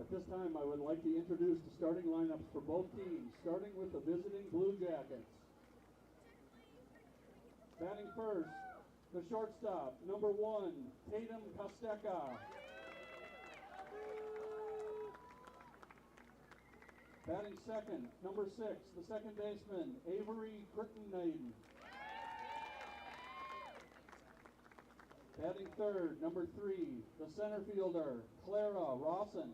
At this time, I would like to introduce the starting lineups for both teams, starting with the visiting Blue Jackets. Batting first, the shortstop, number 1, Tatum Kosteka. Batting second, number 6, the second baseman, Avery Crittenden. Batting third, number 3, the center fielder, Clara Rawson.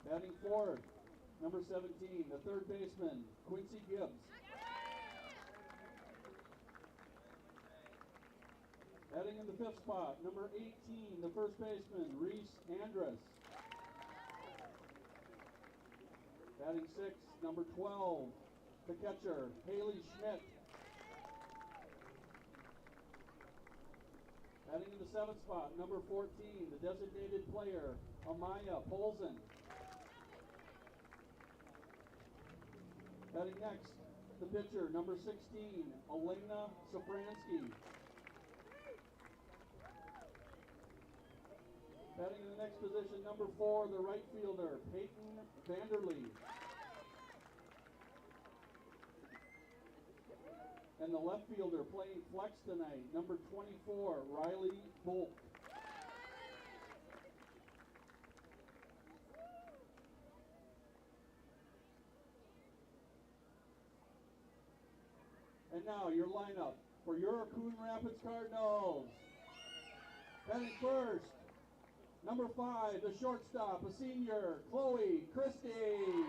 Batting fourth, number 17, the third baseman, Quincy Gibbs. Batting in the fifth spot, number 18, the first baseman, Reese Andrus. Batting sixth, number 12, the catcher, Haley Schmidt. Batting in the seventh spot, number 14, the designated player, Amaya Polson. Batting next, the pitcher, number 16, Elena Sopransky. Batting in the next position, number 4, the right fielder, Peyton Vanderlee. And the left fielder playing flex tonight, number 24, Riley Volk. And now your lineup for your Coon Rapids Cardinals. Batting first, number 5, the shortstop, a senior, Chloe Christie.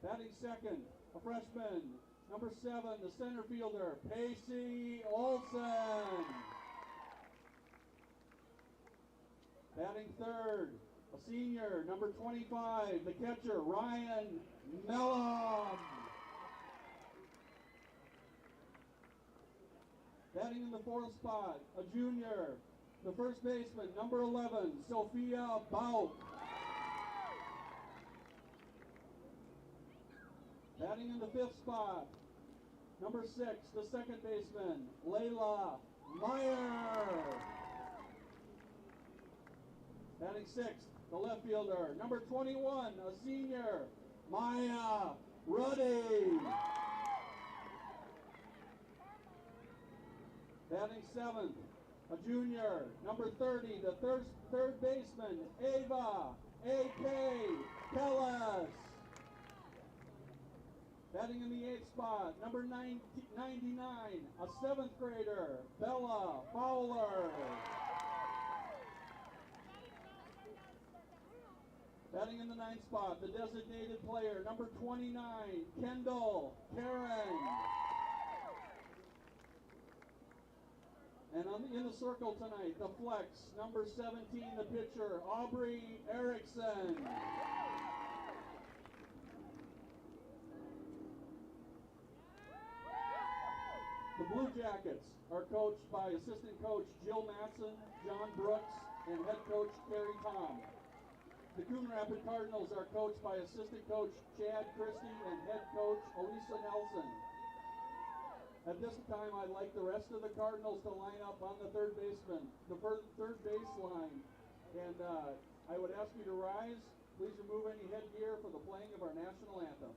Batting second, a freshman, number 7, the center fielder, Pacey Olson. Batting third, a senior, number 25, the catcher, Ryan Mellum. Batting in the fourth spot, a junior, the first baseman, number 11, Sophia Bauk. Batting in the fifth spot, number 6, the second baseman, Layla Meyer. Batting sixth, the left fielder, number 21, a senior, Maya Ruddy. Batting seventh, a junior, number 30, the third baseman, Ava A.K. Kellis. Batting in the eighth spot, number 99, a seventh grader, Bella Fowler. Batting in the ninth spot, the designated player, number 29, Kendall Karen. And in the circle tonight, the flex, number 17, the pitcher, Aubrey Erickson. The Blue Jackets are coached by assistant coach Jill Matson, John Brooks, and head coach Kerry Tom. The Coon Rapids Cardinals are coached by assistant coach Chad Christie and head coach Elisa Nelson. At this time, I'd like the rest of the Cardinals to line up on the third baseline. And I would ask you to rise. Please remove any headgear for the playing of our national anthem.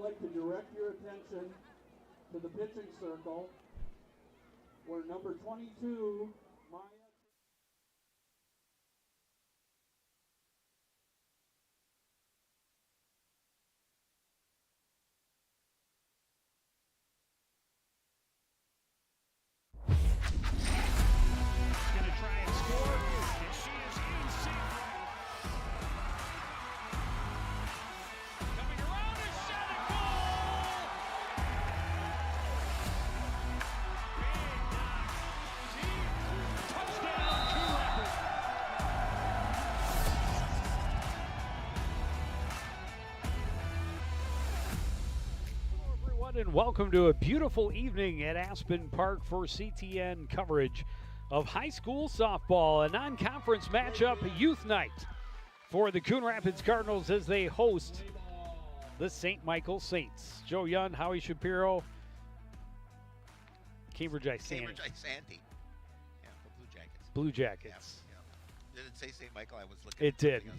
like to direct your attention to the pitching circle, where number 22, Maya. Gonna try and score, and she is in safe. Coming around and shot a goal! Big knock, deep, touchdown, Coon Rapids. Hello everyone and welcome to a beautiful evening at Aspen Park for CTN coverage of high school softball, a non-conference matchup, youth night for the Coon Rapids Cardinals as they host the St. Michael Saints. Joe Young, Howie Shapiro, Cambridge-Isanti. Cambridge-Isanti. Yeah, the Blue Jackets. Blue Jackets. Yeah. Did it say St. Michael? I was looking. It did. Okay.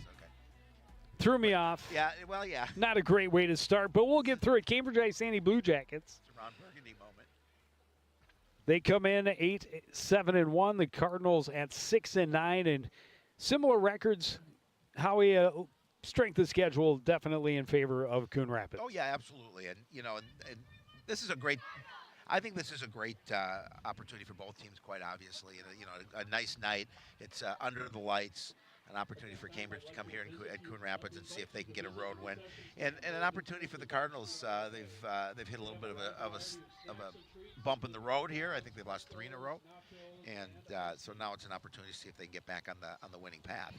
Threw me off. Yeah, well, yeah. Not a great way to start, but we'll get through it. Cambridge-Isanti Blue Jackets. It's a Ron Burgundy moment. They come in 8-7-1. The Cardinals at 6-9, and similar records. Howie, strength of schedule definitely in favor of Coon Rapids. Oh yeah, absolutely. And you know, and this is a great. I think this is a great opportunity for both teams. Quite obviously, and you know, a nice night. It's under the lights. An opportunity for Cambridge to come here at Coon Rapids and see if they can get a road win, and an opportunity for the Cardinals. They've hit a little bit of a bump in the road here. I think they've lost 3 in a row, and so now it's an opportunity to see if they can get back on the winning path.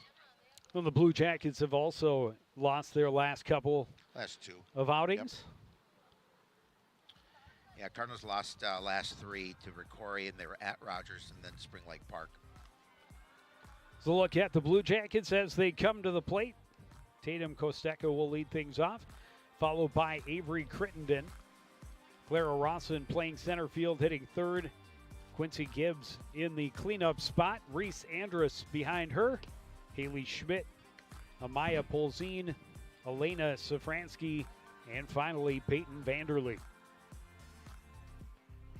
Well, the Blue Jackets have also lost their last couple Last 2 of outings. Yep. Yeah, Cardinals lost last 3 to Ricori, and they were at Rogers and then Spring Lake Park. So look at the Blue Jackets as they come to the plate. Tatum Kosteka will lead things off, followed by Avery Crittenden. Clara Rawson playing center field, hitting third. Quincy Gibbs in the cleanup spot. Reese Andrus behind her. Haley Schmidt, Amaya Polzine, Elena Safransky, and finally Peyton Vanderlee.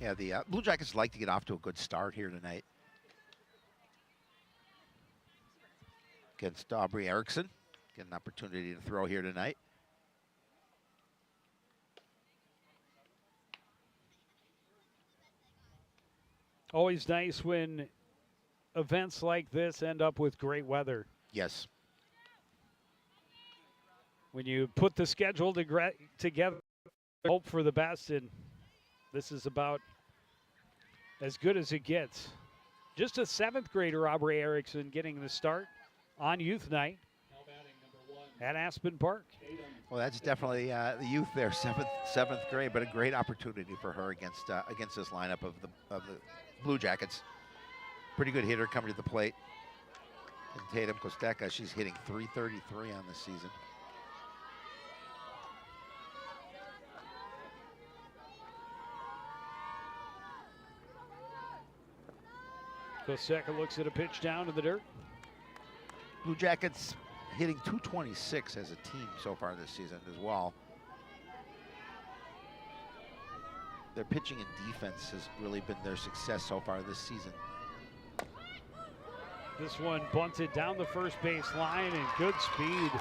Yeah, the Blue Jackets like to get off to a good start here tonight. Against Aubrey Erickson. Get an opportunity to throw here tonight. Always nice when events like this end up with great weather. Yes. When you put the schedule together, hope for the best, and this is about as good as it gets. Just a 7th grader, Aubrey Erickson, getting the start on youth night at Aspen Park. Well, that's definitely the youth there, seventh grade, but a great opportunity for her against this lineup of the Blue Jackets. Pretty good hitter coming to the plate. And Tatum Kosteka, she's hitting .333 on the season. Kosteka looks at a pitch down to the dirt. Blue Jackets hitting .226 as a team so far this season as well. Their pitching and defense has really been their success so far this season. This one bunted down the first base line, and good speed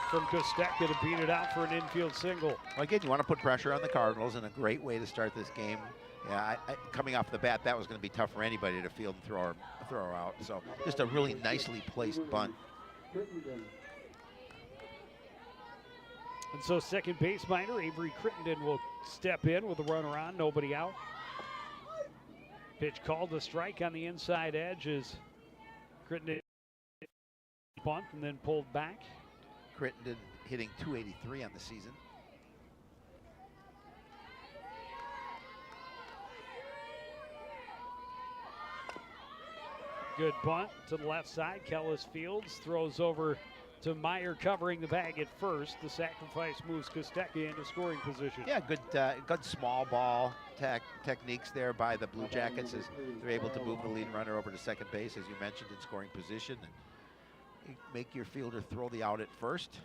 from Kosteka to beat it out for an infield single. Well, again, you want to put pressure on the Cardinals, and a great way to start this game. Yeah, coming off the bat, that was going to be tough for anybody to field and throw her out. So just a really nicely placed bunt. And so second base minor Avery Crittenden will step in with a runner on, nobody out. Pitch called a strike on the inside edge as Crittenden bunt and then pulled back. Crittenden hitting .283 on the season. Good bunt to the left side. Kellis Fields throws over to Meyer covering the bag at first. The sacrifice moves Kosteka into scoring position. Yeah, good small ball techniques there by the Blue Jackets as they're able to move the lead runner over to second base, as you mentioned, in scoring position. And make your fielder throw the out at first.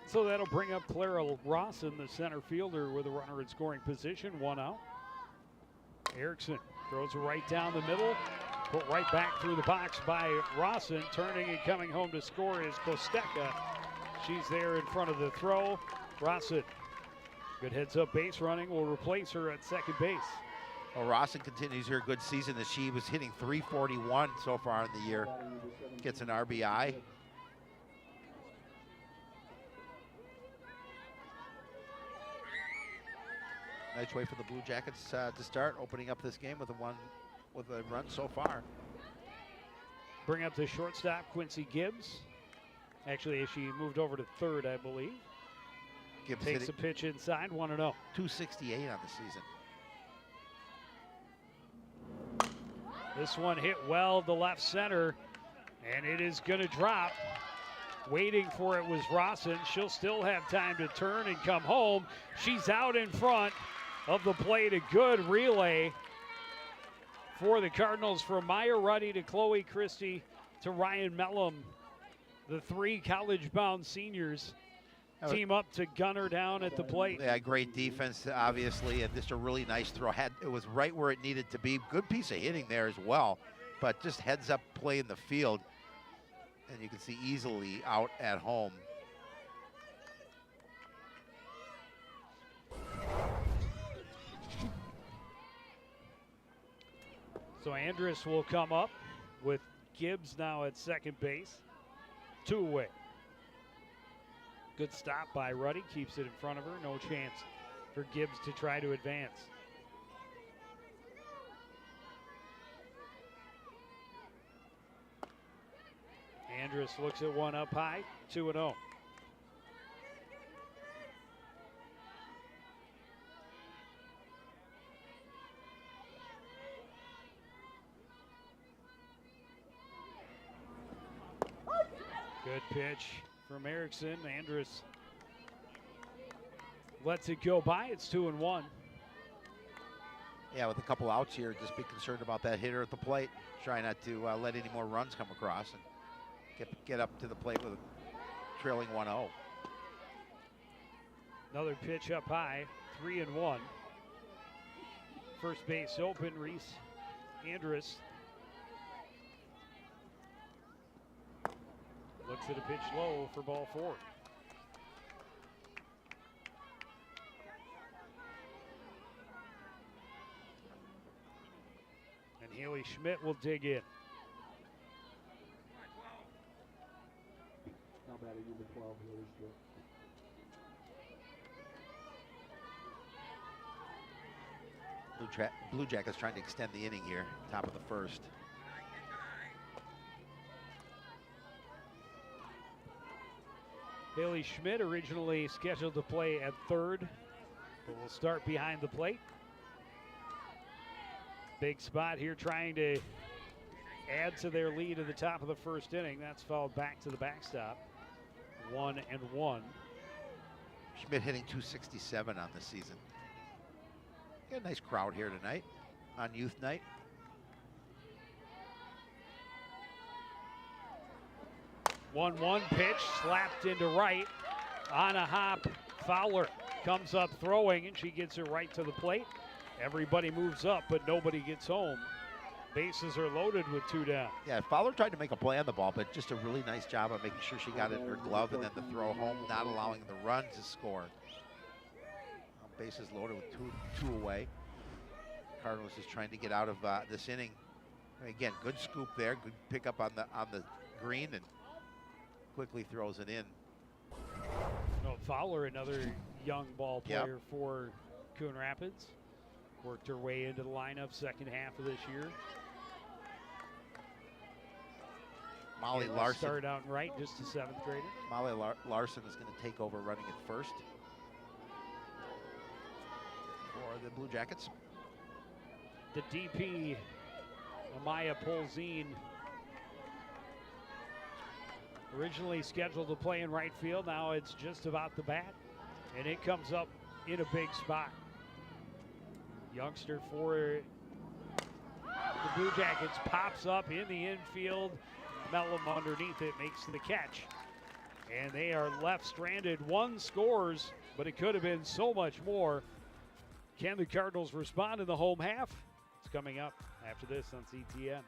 So that'll bring up Clara Rawson, the center fielder, with a runner in scoring position, 1 out. Erickson throws it right down the middle, put right back through the box by Rawson. Turning and coming home to score is Kostecka. She's there in front of the throw. Rawson, good heads-up base running, will replace her at second base. Well, Rawson continues her good season as she was hitting .341 so far in the year. Gets an RBI. Nice way for the Blue Jackets to start opening up this game with a run so far. Bring up the shortstop, Quincy Gibbs. Actually, she moved over to third, I believe. Gibbs takes a pitch inside, 1-0. 268 on the season. This one hit well to left center, and it is going to drop. Waiting for it was Rawson. She'll still have time to turn and come home. She's out in front of the plate. A good relay for the Cardinals from Maya Ruddy to Chloe Christie to Ryan Mellum. The 3 college-bound seniors team up to gun her down at the plate. Yeah, great defense, obviously, and just a really nice throw. It was right where it needed to be. Good piece of hitting there as well, but just heads-up play in the field, and you can see easily out at home. So Andrus will come up with Gibbs now at second base. 2 away. Good stop by Ruddy, keeps it in front of her. No chance for Gibbs to try to advance. Andrus looks at one up high, 2-0. Good pitch from Erickson. Andrus lets it go by. It's 2-1. Yeah, with a couple outs here, just be concerned about that hitter at the plate. Try not to let any more runs come across and get up to the plate with a trailing 1-0. Another pitch up high, 3-1. First base open, Reese Andrus. Looks at a pitch low for ball 4. And Haley Schmidt will dig in. Now batting number 12, Haley Schmidt. Blue Jackets trying to extend the inning here, top of the first. Haley Schmidt originally scheduled to play at third, but will start behind the plate. Big spot here trying to add to their lead at the top of the first inning. That's fouled back to the backstop. 1-1. Schmidt hitting .267 on the season. Got a nice crowd here tonight on youth night. One pitch slapped into right on a hop. Fowler comes up throwing, and she gets it right to the plate. Everybody moves up, but nobody gets home. Bases are loaded with 2 down. Yeah, Fowler tried to make a play on the ball, but just a really nice job of making sure she got it in her glove, and then the throw home, not allowing the run to score. Bases loaded with two away. Cardinals is trying to get out of this inning. And again, good scoop there, good pickup on the green, and quickly throws it in. No, Fowler, another young ball player for Coon Rapids. Worked her way into the lineup second half of this year. Molly Larson started out in right, just a 7th grader. Molly Larson is going to take over running at first for the Blue Jackets. The DP, Amaya Polzine, originally scheduled to play in right field. Now it's just about the bat, and it comes up in a big spot. Youngster for the Blue Jackets pops up in the infield. Mellum underneath it makes the catch. and they are left stranded. One scores, but it could have been so much more. Can the Cardinals respond in the home half? It's coming up after this on CTN.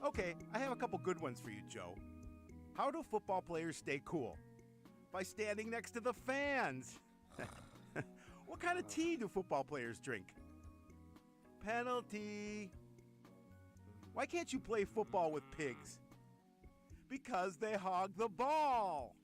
Okay, I have a couple good ones for you, Joe. How do football players stay cool? By standing next to the fans. What kind of tea do football players drink? Penalty. Why can't you play football with pigs? Because they hog the ball.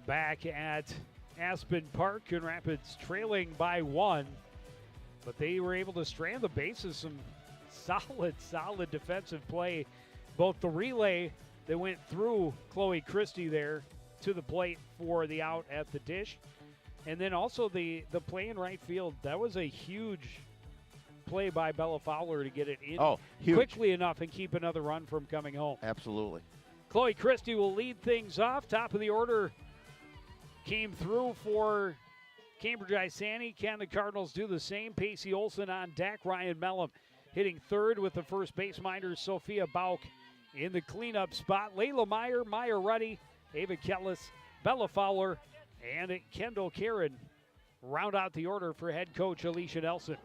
Back at Aspen Park, Coon Rapids trailing by 1, but they were able to strand the bases. Some solid defensive play. Both the relay that went through Chloe Christie there to the plate for the out at the dish, and then also the play in right field. That was a huge play by Bella Fowler to get it in quickly enough and keep another run from coming home. Absolutely. Chloe Christie will lead things off. Top of the order came through for Cambridge-Isanti. Can the Cardinals do the same? Pacey Olson on deck. Ryan Mellum hitting third with the first base minor. Sophia Bauk in the cleanup spot. Layla Meyer, Maya Ruddy, Ava Kellis, Bella Fowler, and Kendall Karen round out the order for head coach Alicia Nelson.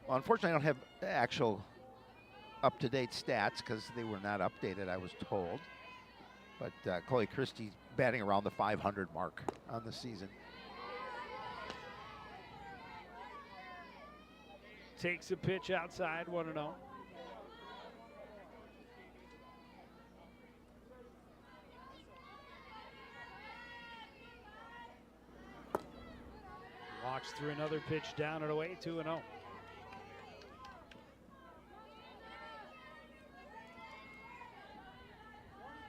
Well, unfortunately, I don't have actual up-to-date stats because they were not updated, I was told. But Chloe Christie's batting around the 500 mark on the season. Takes a pitch outside, 1-0. Walks through another pitch down and away, 2-0.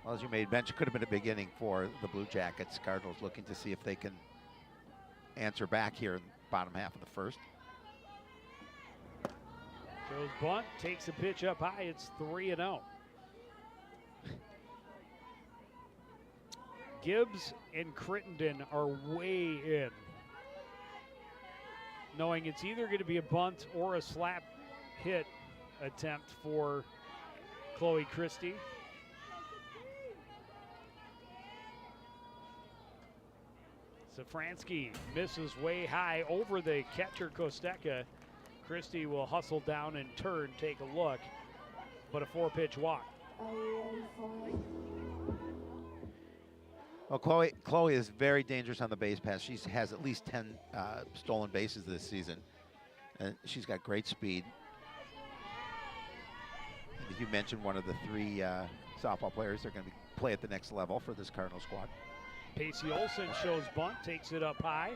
Well, as you made mention, could have been a big inning for the Blue Jackets. Cardinals looking to see if they can answer back here in the bottom half of the first. Throws bunt, takes a pitch up high. It's 3-0. Gibbs and Crittenden are way in, knowing it's either going to be a bunt or a slap hit attempt for Chloe Christie. Safransky misses way high over the catcher Kosteka. Christie will hustle down and turn, take a look, but a 4-pitch walk. Well, Chloe is very dangerous on the base pass. She has at least 10 stolen bases this season, and she's got great speed. And as you mentioned, one of the 3 softball players are going to play at the next level for this Cardinal squad. Pacey Olson shows bunt, takes it up high.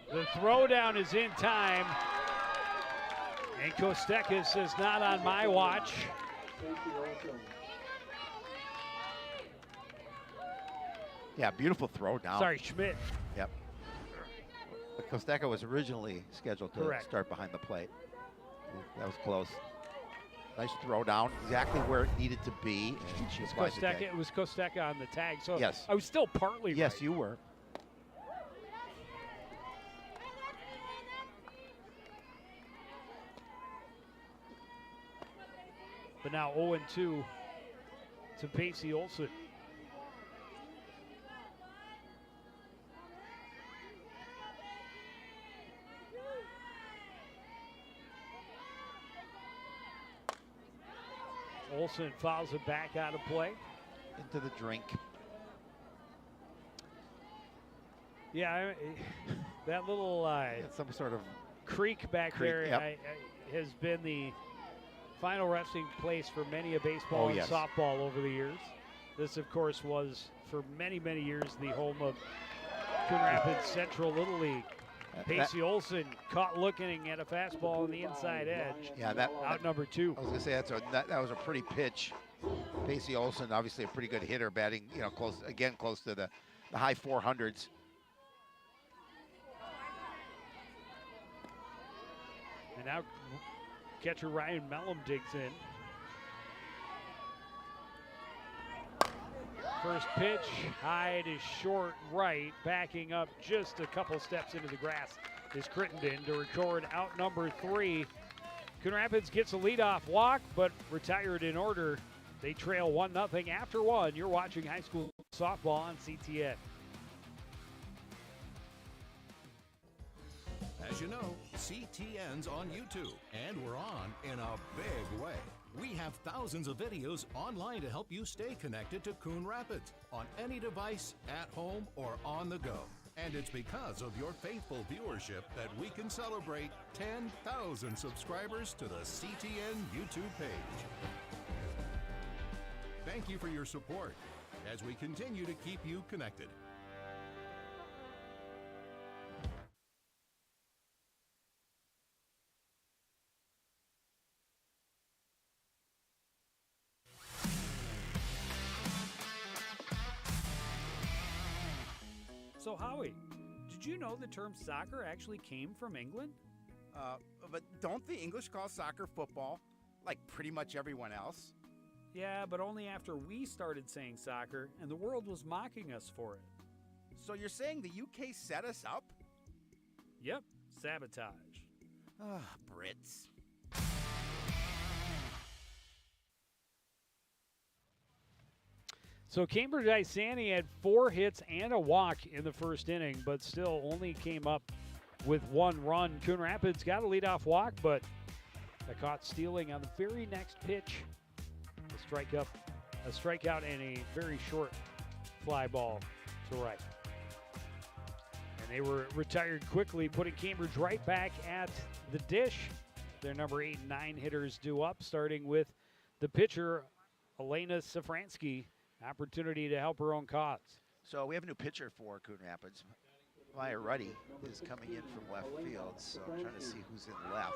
The throwdown is in time. And Kosteka says, not on my watch. Yeah, beautiful throw down. Sorry, Schmidt. Yep. But Kosteka was originally scheduled to start behind the plate. That was close. Nice throw down, exactly where it needed to be. And she applied the tag. It was Kosteka on the tag, so yes. I was still partly Yes, right. you were. But now 0-2 to Pacey Olson. Olson fouls it back out of play. Into the drink. Yeah, that little some sort of creek back there has been the final resting place for many a baseball Oh, and yes. softball over the years. This, of course, was for many, many years the home of Coon Rapids Central Little League. Pacey Olson caught looking at a fastball on the inside edge. Yeah, that Out number 2. I was gonna say that was a pretty pitch. Pacey Olson, obviously a pretty good hitter, batting close to the high 400s. And now catcher Ryan Mellum digs in. First pitch, high to short right, backing up just a couple steps into the grass is Crittenden to record out number 3. Coon Rapids gets a leadoff walk, but retired in order. They trail 1-0 after 1. You're watching high school softball on CTN. As you know, CTN's on YouTube, and we're on in a big way. We have thousands of videos online to help you stay connected to Coon Rapids on any device, at home, or on the go. And it's because of your faithful viewership that we can celebrate 10,000 subscribers to the CTN YouTube page. Thank you for your support as we continue to keep you connected. So Howie, did you know the term soccer actually came from England? But don't the English call soccer football, like pretty much everyone else? Yeah, but only after we started saying soccer and the world was mocking us for it. So you're saying the UK set us up? Yep, sabotage. Brits. So Cambridge-Isanti had 4 hits and a walk in the first inning, but still only came up with 1 run. Coon Rapids got a leadoff walk, but got caught stealing on the very next pitch. A strikeout and a very short fly ball to right. And they were retired quickly, putting Cambridge right back at the dish. Their number 8 and 9 hitters due up, starting with the pitcher, Elena Safransky. Opportunity to help her own cause. So we have a new pitcher for Coon Rapids. Maya Ruddy is coming in from left field, so I'm trying to see who's in left.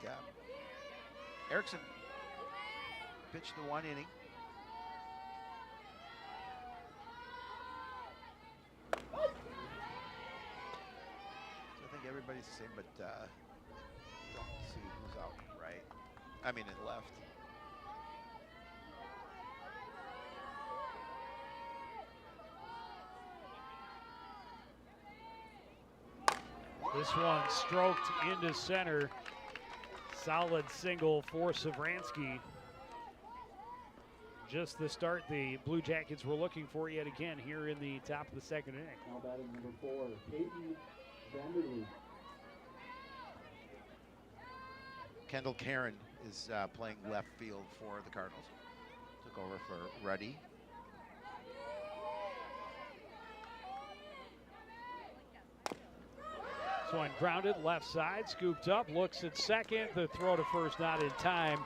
But Erickson pitched the 1 inning. So I think everybody's the same, but don't see who's out right. I mean in left. This one stroked into center. Solid single for Savransky. Just the start the Blue Jackets were looking for yet again here in the top of the second inning. Now batting number 4, Peyton Vanderlee. Kendall Karen is playing left field for the Cardinals. Took over for Ruddy. This one grounded left side, scooped up, looks at second. The throw to first not in time.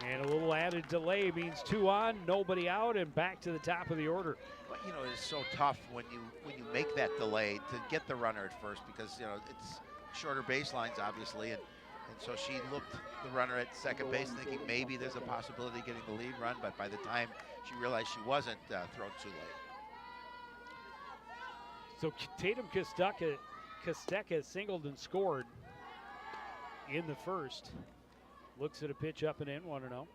And a little added delay means 2 on, nobody out, and back to the top of the order. Well, you know, it's so tough when you make that delay to get the runner at first, because you know it's shorter baselines obviously, and so she looked the runner at second base thinking maybe there's a possibility of getting the lead run, but by the time she realized she wasn't, thrown too late. So Tatum Kosteka singled and scored in the first. Looks at a pitch up and in, 1-0.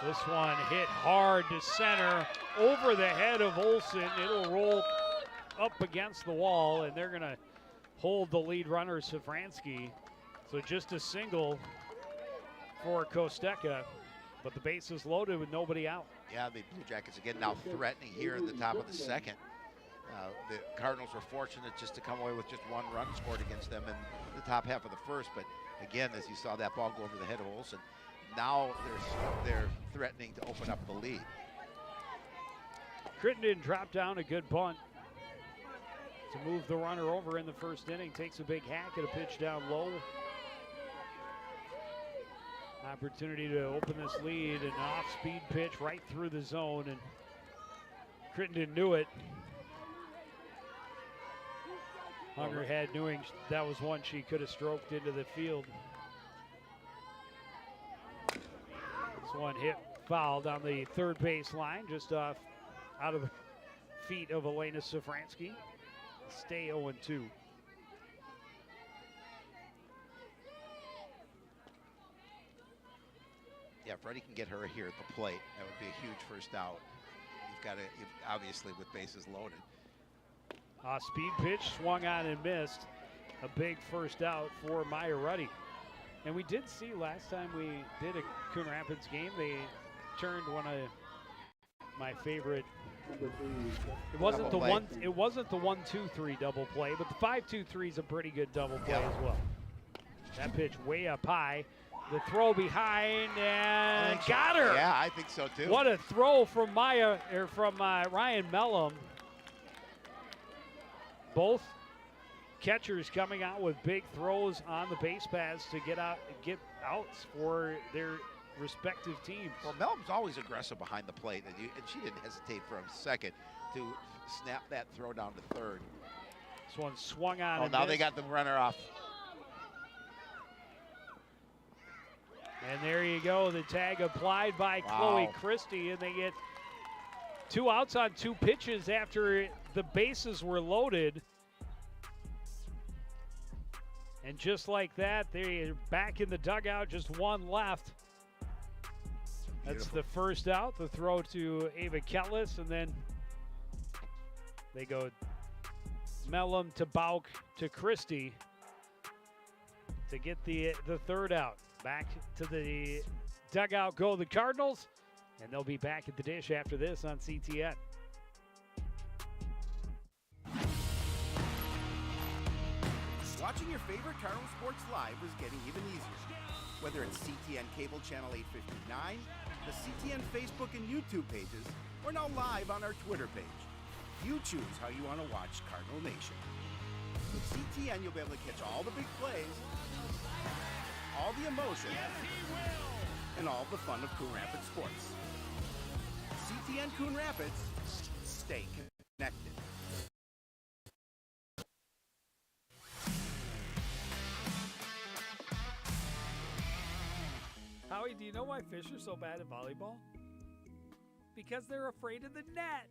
This one hit hard to center, over the head of Olson. It'll roll up against the wall, and they're going to hold the lead runner, Safransky. So just a single for Kosteka, but the base is loaded with nobody out. Yeah, the Blue Jackets again now threatening here in the top of the second. The Cardinals were fortunate just to come away with just 1 run scored against them in the top half of the first, but again, as you saw that ball go over the head of Olson, now they're threatening to open up the lead. Crittenden dropped down a good bunt to move the runner over in the first inning. Takes a big hack at a pitch down low. Opportunity to open this lead, an off-speed pitch right through the zone, and Crittenden knew it. Hungerhead knowing that was one she could have stroked into the field. This one hit foul down the third base line, just out of the feet of Elena Safransky. Stay 0-2. Yeah, Freddie can get her here at the plate. That would be a huge first out. You've got to, obviously, with bases loaded. Speed pitch, swung on and missed. A big first out for Maya Ruddy. And we did see last time we did a Coon Rapids game, they turned one of my favorite. It wasn't Double the play. one. It wasn't the 1-2-3 double play, but the 5-2-3 is a pretty good double play as well. That pitch way up high. The throw behind and got her. Yeah, I think so too. What a throw from Ryan Mellum. Both catchers coming out with big throws on the base paths to get outs for their respective teams. Well, Mellum's always aggressive behind the plate, and she didn't hesitate for a second to snap that throw down to third. This one swung on. Oh, and now missed. they got the runner off. And there you go, the tag applied by Chloe Christie, and they get 2 outs on 2 pitches after the bases were loaded. And just like that, they're back in the dugout, just one left. That's the first out, the throw to Ava Kellis, and then they go Mellum to Bauk to Christie to get the third out. Back to the dugout go the Cardinals, and they'll be back at the dish after this on CTN. Watching your favorite Cardinal sports live is getting even easier. Whether it's CTN Cable Channel 859, the CTN Facebook and YouTube pages, or now live on our Twitter page. You choose how you want to watch Cardinal Nation. With CTN, you'll be able to catch all the big plays, all the emotion, and all the fun of Coon Rapids sports. CTN Coon Rapids, stay connected. Howie, do you know why fish are so bad at volleyball? Because they're afraid of the net.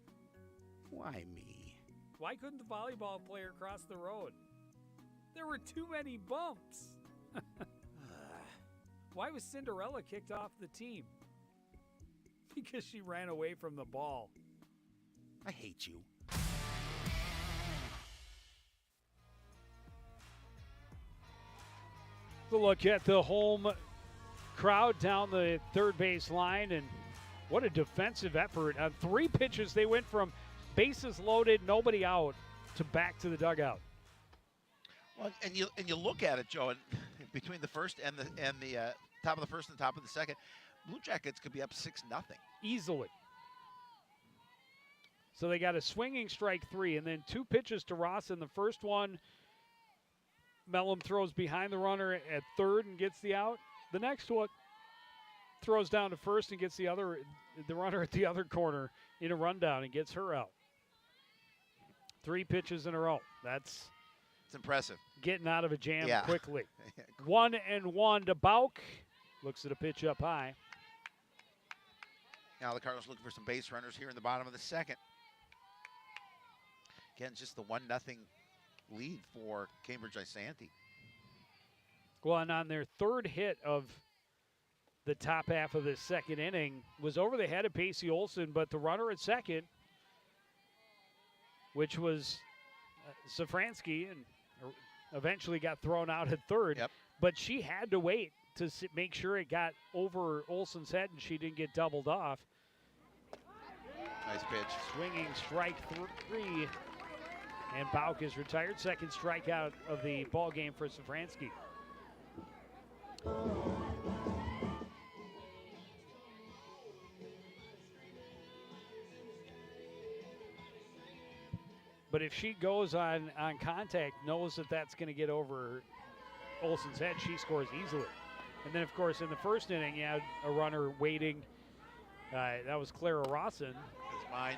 Why me? Why couldn't the volleyball player cross the road? There were too many bumps. Why was Cinderella kicked off the team? Because she ran away from the ball. I hate you. The look at the home crowd down the third base line, and what a defensive effort. On 3 pitches, they went from bases loaded, nobody out, to back to the dugout. Well, and you look at it, Joe, and between the first and the top of the first and the top of the second, Blue Jackets could be up 6-0. Easily. So they got a swinging strike 3, and then 2 pitches to Ross. In the first one, Mellum throws behind the runner at third and gets the out. The next one throws down to first and gets the runner at the other corner in a rundown and gets her out. 3 pitches in a row. It's impressive. Getting out of a jam quickly. 1-1 to Bauk. Looks at a pitch up high. Now the Cardinals looking for some base runners here in the bottom of the second. Again, just the 1-0 lead for Cambridge-Isanti. Well, and on their third hit of the top half of the second inning was over the head of Pacey Olson, but the runner at second, which was Safransky, and eventually got thrown out at third. Yep. But she had to wait to make sure it got over Olson's head and she didn't get doubled off. Nice pitch. Swinging strike 3, and Bauk is retired. Second strikeout of the ball game for Safransky. But if she goes on contact, knows that that's going to get over Olsen's head, she scores easily. And then, of course, in the first inning, you had a runner waiting. That was Clara Rawson. It's mine.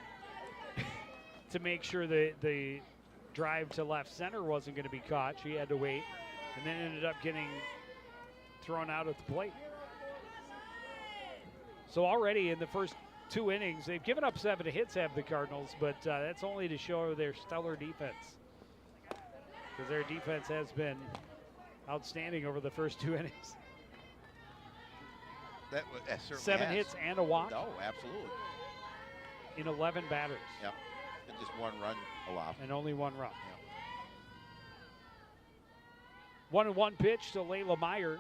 To make sure that the drive to left center wasn't going to be caught. She had to wait, and then ended up getting thrown out at the plate. So already in the first 2 innings, they've given up 7 hits, have the Cardinals, but that's only to show their stellar defense, because their defense has been outstanding over the first 2 innings. That certainly 7 has. hits and a walk No, absolutely. in 11 batters. Yep. And just 1 run allowed. And only 1 run. Yep. 1-1 pitch to Layla Meyer.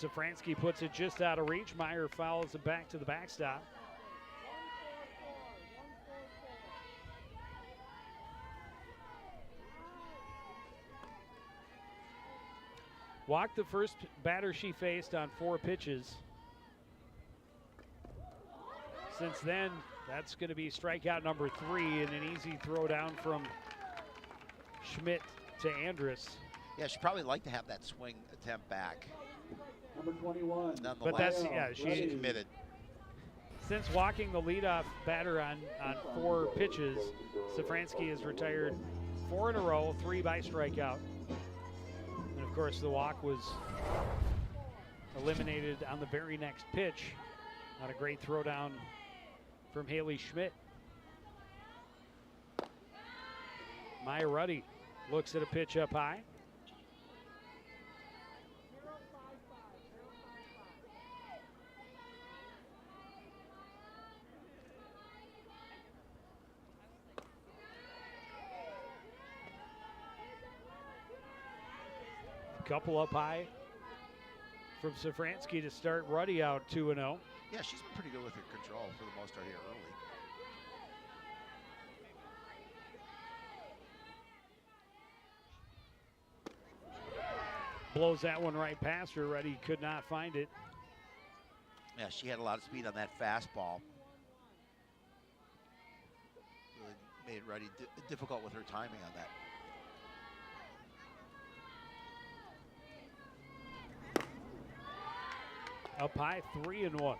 Safransky puts it just out of reach. Meyer fouls it back to the backstop. Walked the first batter she faced on 4 pitches. Since then, that's going to be strikeout number 3 and an easy throw down from Schmidt to Andrus. Yeah, she'd probably like to have that swing attempt back. Number 21. Nonetheless, But that's, yeah, she's committed. Since walking the leadoff batter on 4 pitches, Safransky has retired 4 in a row, 3 by strikeout. And of course, the walk was eliminated on the very next pitch on a great throwdown from Haley Schmidt. Maya Ruddy looks at a pitch up high. Couple up high from Safransky to start Ruddy out 2-0. Yeah, she's been pretty good with her control for the most part here early. Blows that one right past her. Ruddy could not find it. Yeah, she had a lot of speed on that fastball. Really made Ruddy difficult with her timing on that. Up high, 3-1.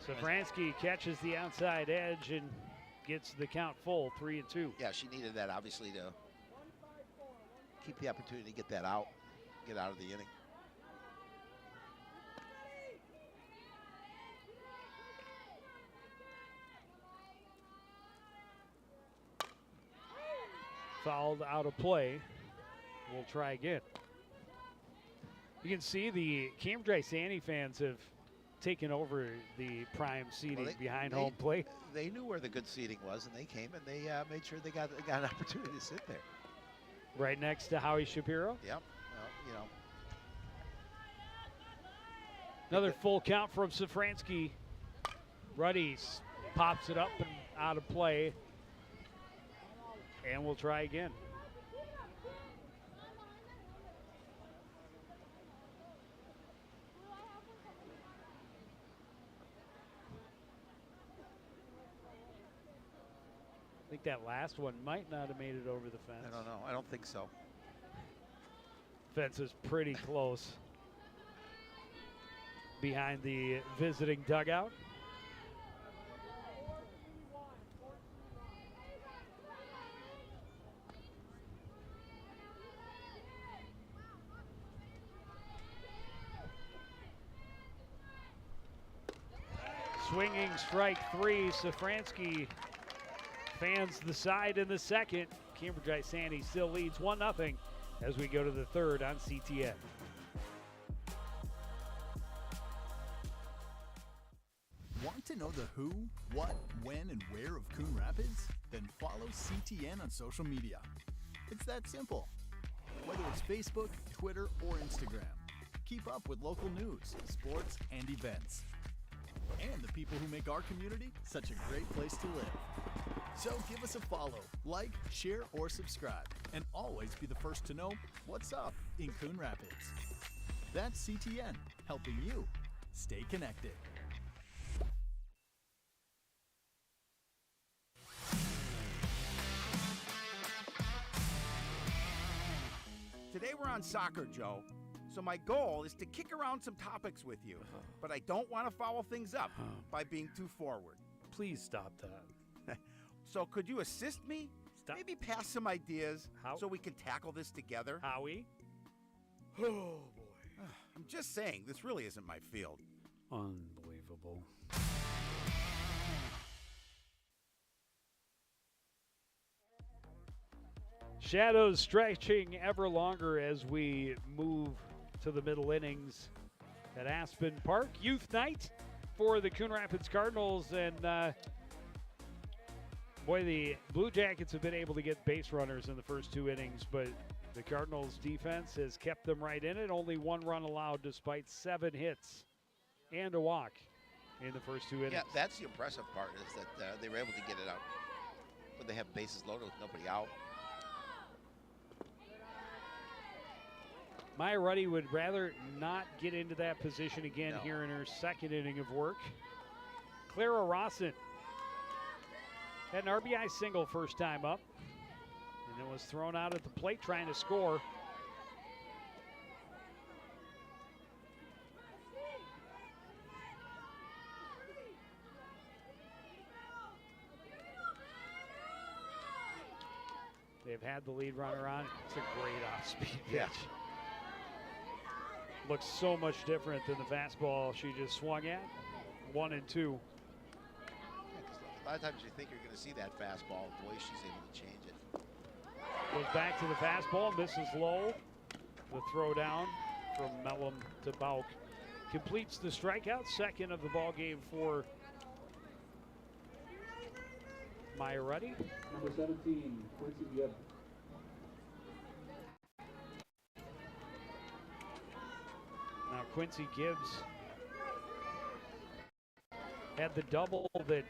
Safransky catches the outside edge and gets the count full, 3-2. Yeah, she needed that obviously to keep the opportunity to get that out, get out of the inning. Fouled out of play. We'll try again. You can see the Cambridge-Isanti fans have taken over the prime seating behind home plate. They knew where the good seating was, and they came and they made sure they got an opportunity to sit there. Right next to Howie Shapiro. Yep. Well, you know. Another full count from Safransky. Ruddy pops it up and out of play. And we'll try again. I think that last one might not have made it over the fence. I don't know. I don't think so. Fence is pretty close. Behind the visiting dugout. Swinging strike 3. Safransky fans the side in the second. Cambridge-Isanti still leads 1-0 as we go to the third on CTN. Want to know the who, what, when, and where of Coon Rapids? Then follow CTN on social media. It's that simple. Whether it's Facebook, Twitter, or Instagram, keep up with local news, sports, and events. and the people who make our community such a great place to live. So give us a follow, like, share, or subscribe, and always be the first to know what's up in Coon Rapids. That's CTN, helping you stay connected. Today we're on soccer, Joe. So my goal is to kick around some topics with you, but I don't want to foul things up by being too forward. Please stop that. So could you assist me? Stop. Maybe pass some ideas How? so we can tackle this together? Howie? Oh, boy. I'm just saying, this really isn't my field. Unbelievable. Shadows stretching ever longer as we move to the middle innings at Aspen Park. Youth night for the Coon Rapids Cardinals. And, boy, the Blue Jackets have been able to get base runners in the first 2 innings, but the Cardinals' defense has kept them right in it. Only 1 run allowed despite 7 hits and a walk in the first 2 innings. Yeah, that's the impressive part is that they were able to get it out. But they have bases loaded with nobody out. Maya Ruddy would rather not get into that position again No. here in her 2nd inning of work. Clara Rawson had an RBI single first time up, and then was thrown out at the plate trying to score. They've had the lead runner on. It's a great off-speed pitch. Yeah. Looks so much different than the fastball she just swung at. 1 and 2. Yeah, 'cause a lot of times you think you're going to see that fastball, the way she's able to change it. Goes back to the fastball, misses low. The throw down from Mellum to Bauk completes the strikeout, 2nd of the ball game for Maya Ruddy. Number 17, Quincy Gibb. Now Quincy Gibbs had the double that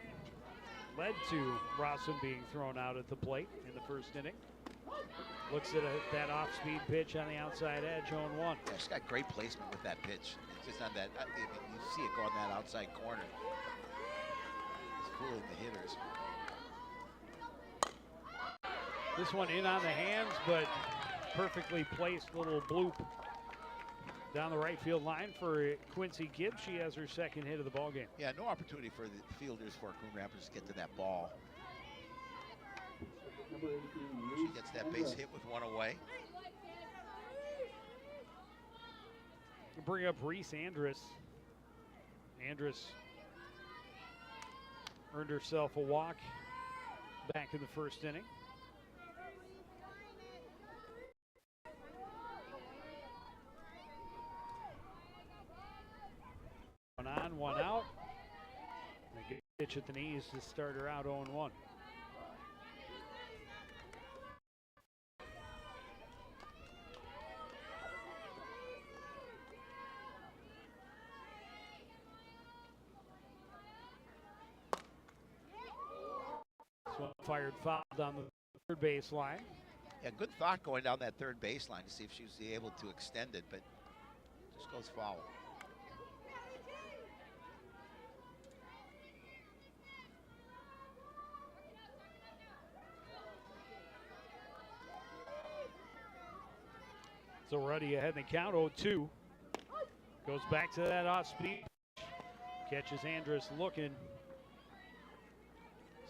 led to Rawson being thrown out at the plate in the first inning. Looks at that off-speed pitch on the outside edge, 0-1. Yeah, she's got great placement with that pitch. It's just on that, I mean, you see it go on that outside corner. It's fooling the hitters. This one in on the hands, but perfectly placed little bloop down the right field line for Quincy Gibbs. She has her 2nd hit of the ball game. Yeah, no opportunity for the fielders for Coon Rapids to get to that ball. Number 18, She Reese gets that base Andrus. hit with 1 away. We'll bring up Reese Andrus. Andrus earned herself a walk back in the first inning. One on, one out. A good pitch at the knees to start her out 0-1. This one fired foul down the 3rd base line. Yeah, good thought going down that 3rd baseline to see if she was able to extend it, but just goes foul. So Ruddy ahead in the count, 0-2. Goes back to that off speed. Catches Andrus looking.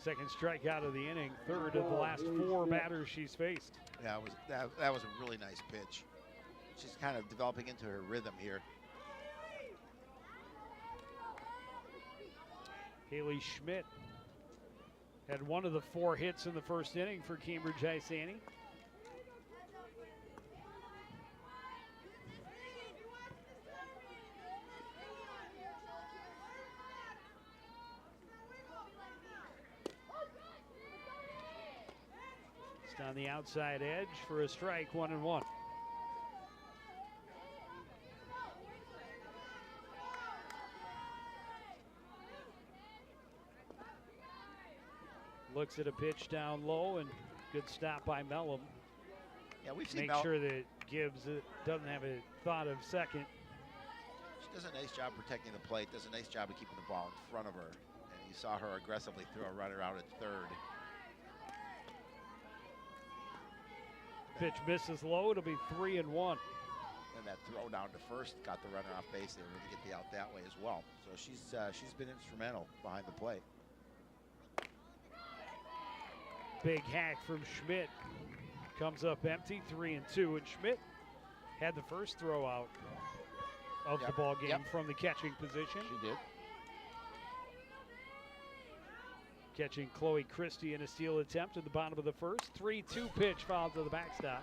2nd strikeout of the inning, 3rd of the last 4 batters she's faced. Yeah, that was a really nice pitch. She's kind of developing into her rhythm here. Haley Schmidt had 1 of the 4 hits in the first inning for Cambridge-Isanti. On the outside edge for a strike, 1-1. Looks at a pitch down low, and good stop by Mellum. Yeah, we've seen Make sure that Gibbs doesn't have a thought of second. She does a nice job protecting the plate, does a nice job of keeping the ball in front of her. And you saw her aggressively throw a runner out at third. Pitch misses low. It'll be 3-1. And that throw down to first got the runner off base there to get the out that way as well. So she's been instrumental behind the plate. Big hack from Schmidt. Comes up empty, 3-2. And Schmidt had the first throw out of the ball game from the catching position. She did. Catching Chloe Christie in a steal attempt at the bottom of the first. 3-2 pitch fouled to the backstop.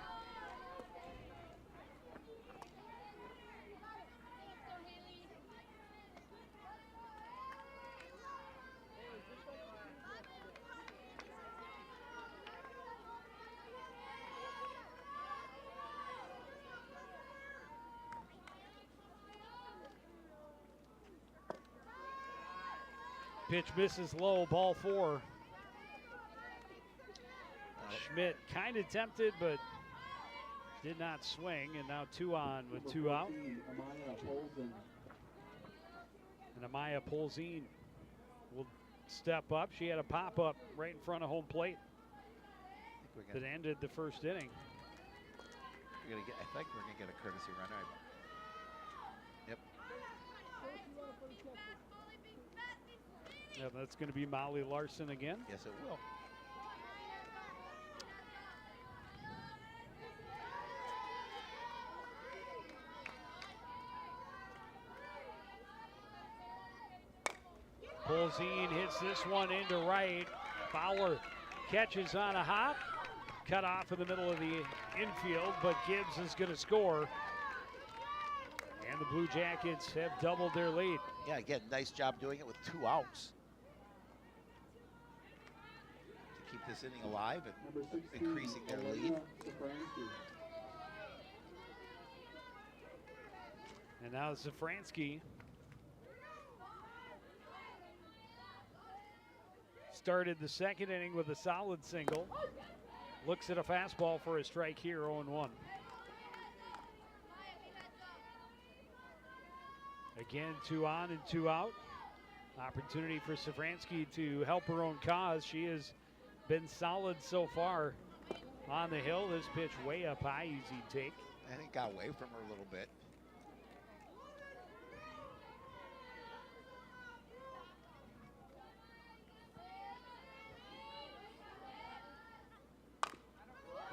Pitch misses low, ball 4. Schmidt kind of tempted, but did not swing, and now 2 on with 2 out. And Amaya Polzine will step up. She had a pop-up right in front of home plate that ended the first inning. I think we're going to get a courtesy runner. Yep. Yeah, that's going to be Molly Larson again. Yes, it will. Polzine hits this one into right. Fowler catches on a hop. Cut off in the middle of the infield, but Gibbs is going to score. And the Blue Jackets have doubled their lead. Yeah, again, nice job doing it with 2 outs. To keep this inning alive and increasing their lead. And now Zafransky started the second inning with a solid single. Looks at a fastball for a strike here, 0-1. Again, 2 on and 2 out. Opportunity for Zafransky to help her own cause. She has been solid so far on the hill. This pitch way up high, easy take. I think got away from her a little bit.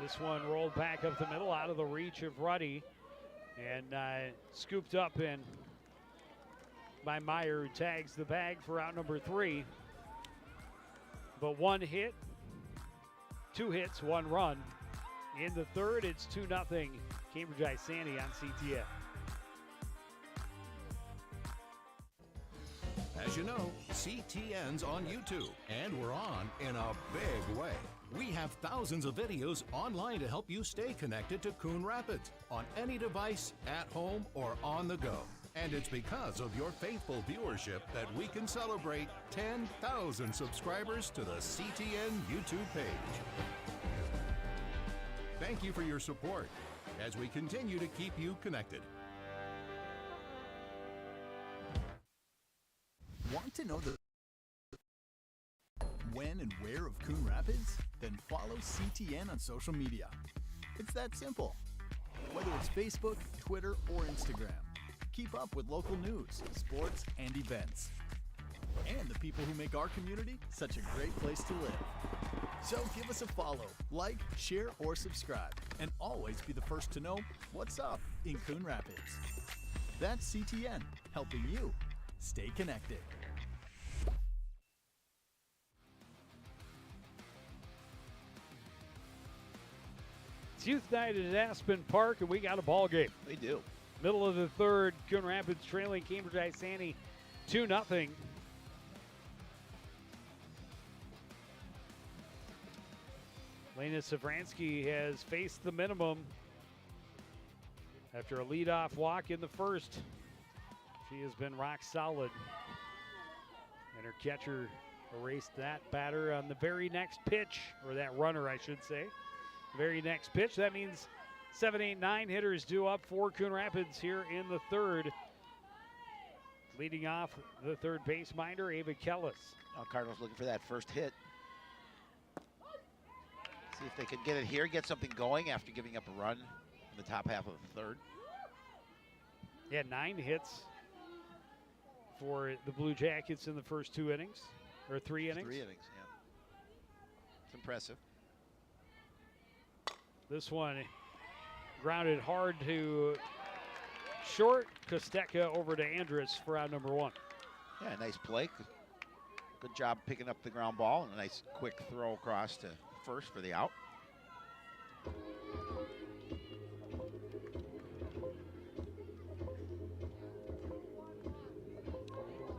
This one rolled back up the middle, out of the reach of Ruddy, and scooped up in by Meyer, who tags the bag for out number 3. But 1 hit, 2 hits, 1 run. In the third, it's 2-0 Cambridge-Isanti on CTN. As you know, CTN's on YouTube, and we're on in a big way. We have thousands of videos online to help you stay connected to Coon Rapids on any device, at home, or on the go. And it's because of your faithful viewership that we can celebrate 10,000 subscribers to the CTN YouTube page. Thank you for your support as we continue to keep you connected. Want to know the when and where of Coon Rapids? Then follow CTN on social media. It's that simple. Whether it's Facebook, Twitter, or Instagram, keep up with local news, sports, and events. And the people who make our community such a great place to live. So give us a follow, like, share, or subscribe, and always be the first to know what's up in Coon Rapids. That's CTN, helping you stay connected. It's Youth Night at Aspen Park, and we got a ball game. We do. Middle of the third, Coon Rapids trailing Cambridge-Isanti 2-0. Lena Savransky has faced the minimum after a leadoff walk in the first. She has been rock solid. And her catcher, erased that batter on the very next pitch, or that runner, I should say. Very next pitch. That means 7, 8, 9 hitters due up for Coon Rapids here in the third. Leading off the third base minder, Ava Kellis. Cardinals looking for that first hit. See if they can get it here, get something going after giving up a run in the top half of the third. Yeah, 9 hits for the Blue Jackets in the first 2 innings, or 3 innings. 3 innings, yeah. It's impressive. This one grounded hard to short. Kostecka over to Andrus for out number 1. Yeah, nice play. Good job picking up the ground ball, and a nice quick throw across to first for the out.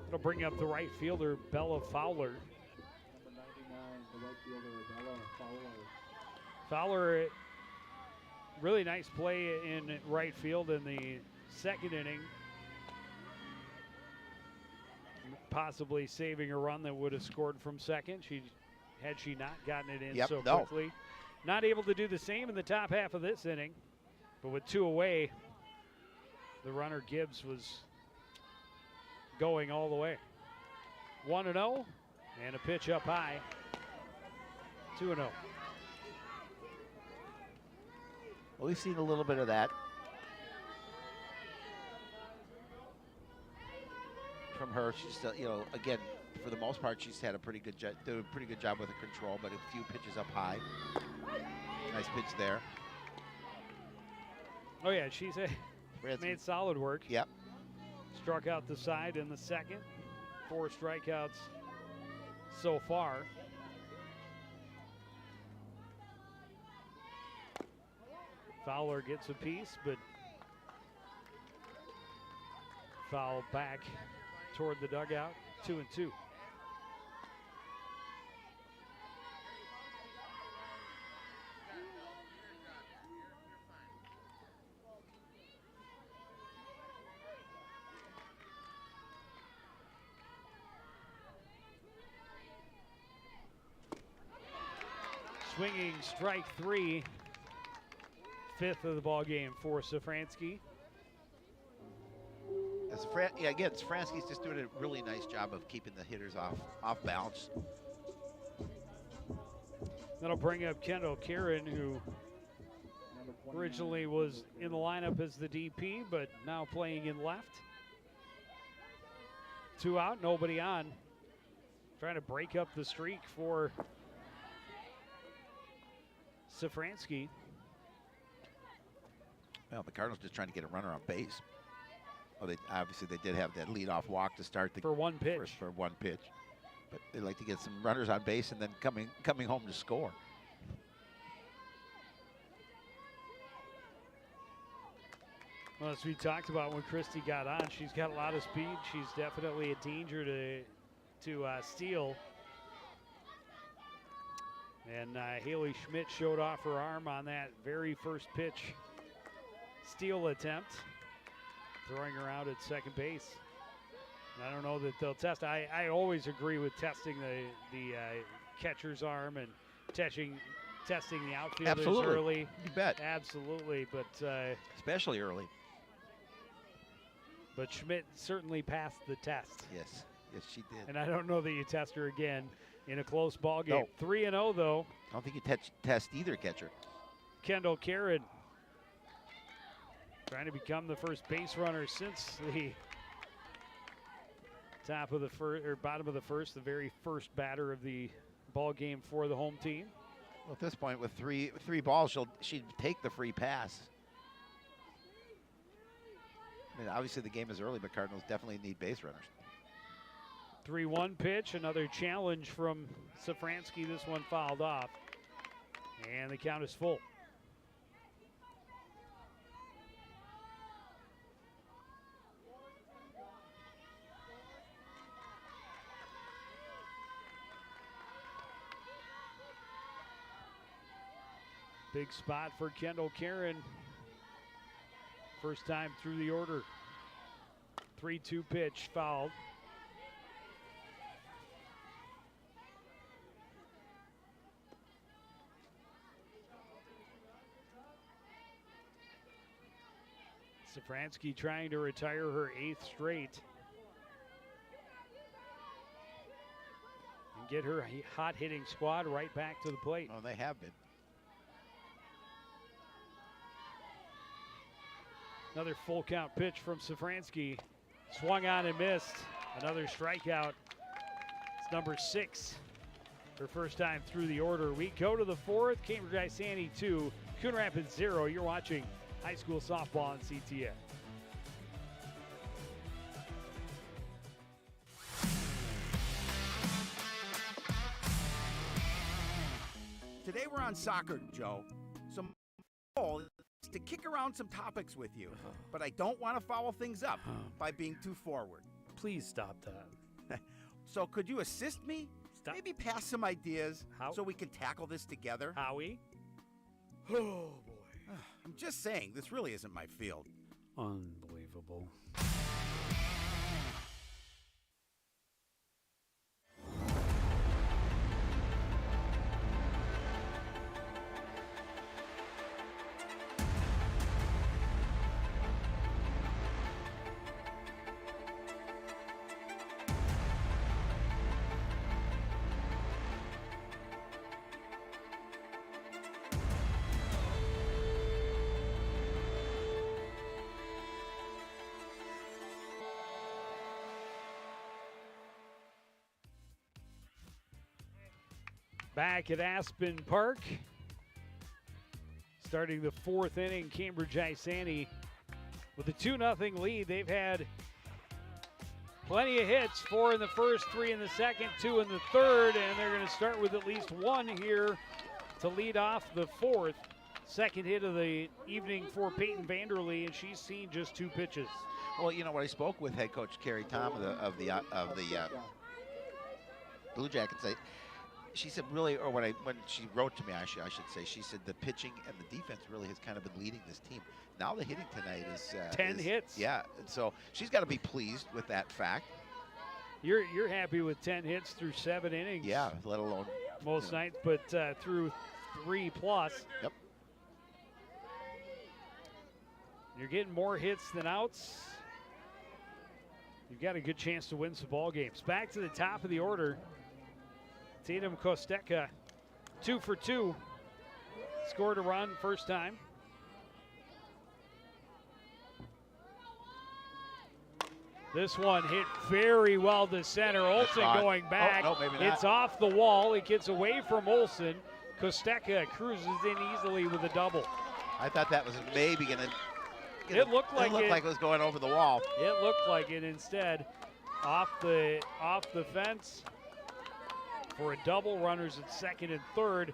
It'll bring up the right fielder, Bella Fowler. Number 99, the right fielder, Bella Fowler. Fowler, really nice play in right field in the second inning. Possibly saving a run that would have scored from second. Had she not gotten it in so quickly. Not able to do the same in the top half of this inning. But with 2 away, the runner Gibbs was going all the way. 1-0, and a pitch up high. 2-0. Well, we've seen a little bit of that from her. She's still, again, for the most part, she's had a pretty good job with the control, but a few pitches up high. Nice pitch there. Oh yeah, she's made solid work. Yep. Struck out the side in the second. 4 strikeouts so far. Fowler gets a piece, but foul back toward the dugout. 2-2. Swinging strike 3. 5th of the ball game for Safransky. Again, Safransky's just doing a really nice job of keeping the hitters off balance. That'll bring up Kendall Karen, who originally was in the lineup as the DP, but now playing in left. 2 out, nobody on. Trying to break up the streak for Safransky. Well, the Cardinals just trying to get a runner on base. Oh, obviously they did have that leadoff walk to start the for 1 pitch. For 1 pitch, but they like to get some runners on base and then coming home to score. Well, as we talked about when Christy got on, she's got a lot of speed. She's definitely a danger to steal. And Haley Schmidt showed off her arm on that very first pitch steal attempt, throwing her out at second base. And I don't know that they'll test. I always agree with testing the catcher's arm and testing the outfielders early. You bet. Absolutely, but especially early. But Schmidt certainly passed the test. Yes, she did. And I don't know that you test her again in a close ball game. No. 3-0 though. I don't think you test either catcher. Kendall Karen trying to become the first base runner since the top of the first or bottom of the first, the very first batter of the ball game for the home team. Well, at this point, with three balls, she'd take the free pass. I mean, obviously the game is early, but Cardinals definitely need base runners. 3-1 pitch, another challenge from Safransky. This one fouled off, and the count is full. Big spot for Kendall Karen. First time through the order. 3-2 pitch fouled. Safransky trying to retire her 8th straight. And get her hot hitting squad right back to the plate. Oh, they have been. Another full count pitch from Safransky. Swung on and missed. Another strikeout. It's number 6. Her first time through the order. We go to the 4th. Cambridge-Isanti 2, Coon Rapids 0. You're watching high school softball on CTN. Today we're on soccer, Joe. So my goal is to kick around some topics with you, but I don't want to foul things up by being too forward. Please stop that. So could you assist me? Stop. Maybe pass some ideas How? so we can tackle this together? Howie? Oh, boy. I'm just saying, this really isn't my field. Unbelievable. Back at Aspen Park, starting the 4th inning, Cambridge-Isanti with a 2-0 lead. They've had plenty of hits, 4 in the first, 3 in the second, 2 in the third, and they're going to start with at least 1 here to lead off the 4th. Second hit of the evening for Peyton Vanderlee, and she's seen just 2 pitches. Well, you know, when I spoke with head coach Carrie Tom of the Blue Jackets, she said really, or when she wrote to me, I should say, she said the pitching and the defense really has kind of been leading this team. Now the hitting tonight is 10 hits. Yeah, and so she's got to be pleased with that fact. You're happy with 10 hits through 7 innings. Yeah, let alone most nights, but through 3+. Yep. You're getting more hits than outs. You've got a good chance to win some ball games. Back to the top of the order. Tatum Kosteka, 2 for 2. Scored a run first time. This one hit very well to center. Olsen going back. Oh, no, maybe not. It's off the wall. It gets away from Olsen. Kosteka cruises in easily with a double. I thought that was maybe going to. It looked like it was going over the wall. It looked like it. Instead, off the fence for a double. Runners at second and third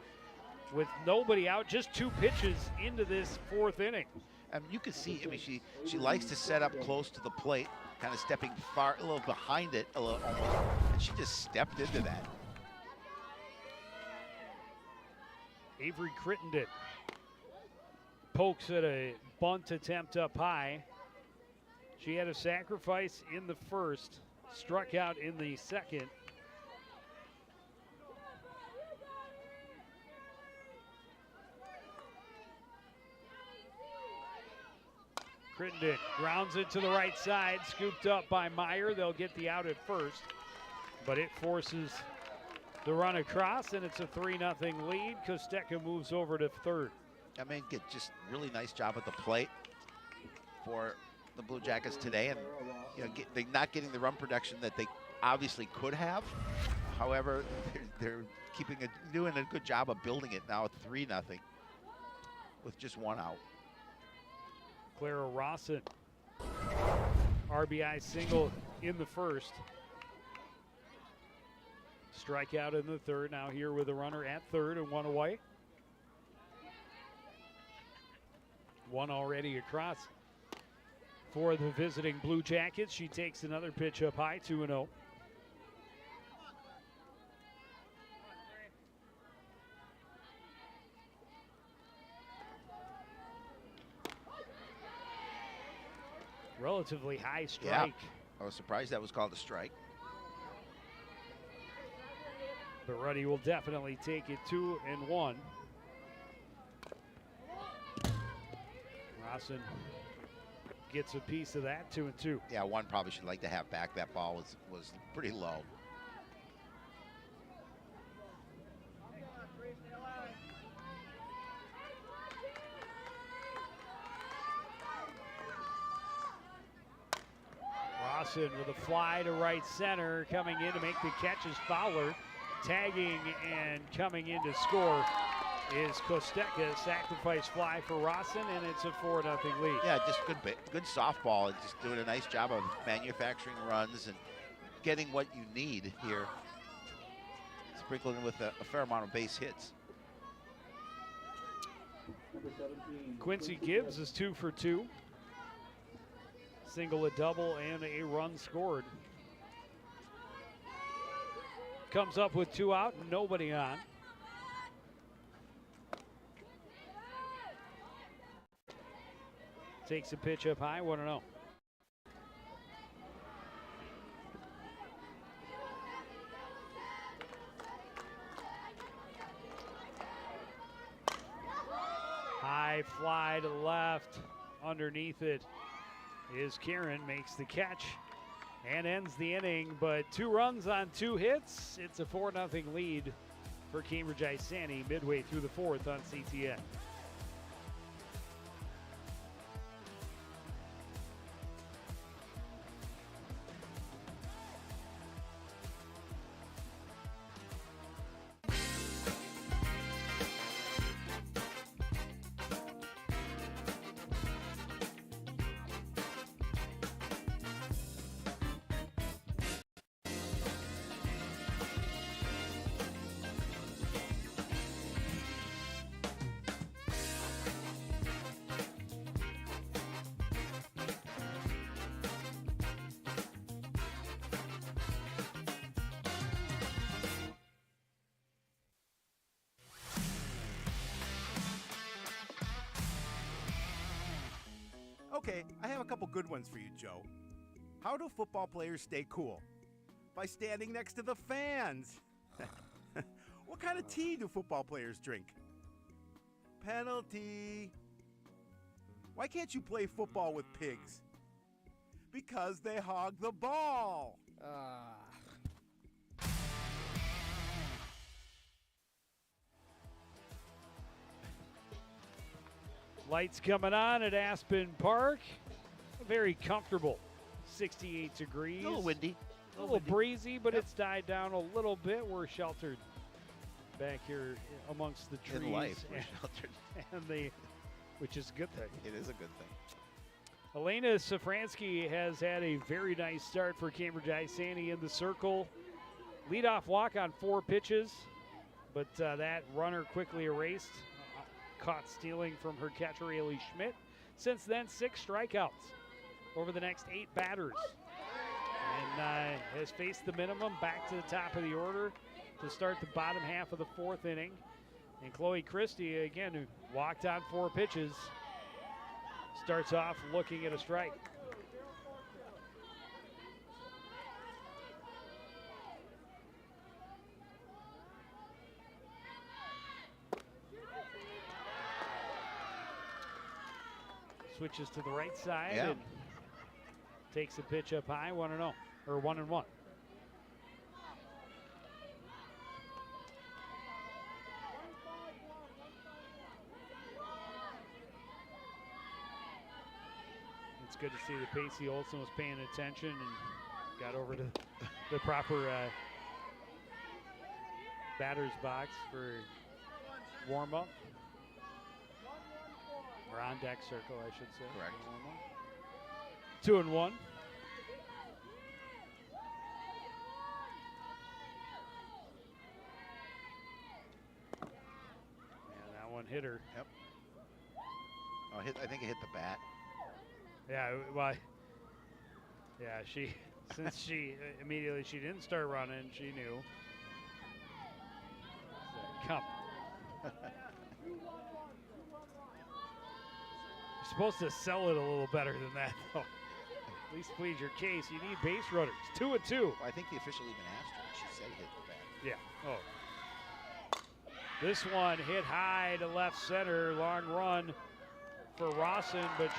with nobody out. Just 2 pitches into this 4th inning. And you can see, I mean, she likes to set up close to the plate, kind of stepping far, a little behind it, a little almost, and she just stepped into that. Avery Crittenden pokes at a bunt attempt up high. She had a sacrifice in the first, struck out in the second. Crittenden grounds it to the right side, scooped up by Meyer. They'll get the out at first, but it forces the run across, and it's a 3-0 lead. Kosteka moves over to third. I mean, just really nice job at the plate for the Blue Jackets today, and you know, they're not getting the run production that they obviously could have. However, they're doing a good job of building it now at 3-0 with just 1 out. Clara Rawson, RBI single in the first. Strikeout in the third. Now here with a runner at third and 1 away. 1 already across for the visiting Blue Jackets. She takes another pitch up high, 2-0. Relatively high strike. Yeah. I was surprised that was called a strike. But Ruddy will definitely take it 2-1. Rawson gets a piece of that, 2-2. Yeah, one probably should like to have back. That ball was pretty low. Rawson with a fly to right center, coming in to make the catch is Fowler. Tagging and coming in to score is Kosteka. Sacrifice fly for Rawson, and it's a 4-0 lead. Yeah, just good softball, and just doing a nice job of manufacturing runs and getting what you need here. Sprinkling with a fair amount of base hits. Quincy Gibbs is 2 for 2. Single, a double, and a run scored. Comes up with 2 out, nobody on. Takes a pitch up high, 1-0. High fly to left. Underneath it is Kieran, makes the catch and ends the inning, but 2 runs on 2 hits. It's a 4-0 lead for Cambridge-Isanti midway through the 4th on CTN. Okay, I have a couple good ones for you, Joe. How do football players stay cool? By standing next to the fans. What kind of tea do football players drink? Penalty. Why can't you play football with pigs? Because they hog the ball. Lights coming on at Aspen Park. Very comfortable, 68 degrees. A little windy. A little breezy, but it's died down a little bit. We're sheltered back here amongst the trees. In life, we're sheltered. And which is a good thing. It is a good thing. Elena Safransky has had a very nice start for Cambridge-Isanti in the circle. Leadoff walk on 4 pitches, but that runner quickly erased. Caught stealing from her catcher, Ailey Schmidt. Since then, 6 strikeouts over the next 8 batters. And has faced the minimum back to the top of the order to start the bottom half of the 4th inning. And Chloe Christie, again, who walked on 4 pitches, starts off looking at a strike. Switches to the right side and takes a pitch up high, 1-0, or 1-1. It's good to see that Pacey Olson was paying attention and got over to the proper batter's box for warm-up. Or on deck circle, I should say. Correct. 2-1. And that one hit her. Yep. Oh, I think it hit the bat. Yeah, well, yeah, since she immediately she didn't start running, she knew. Come. You're supposed to sell it a little better than that, though. At least plead your case. You need base runners. 2-2. Well, I think the official even asked her. She said hit the bat. Yeah. Oh. This one hit high to left center. Long run for Rawson, but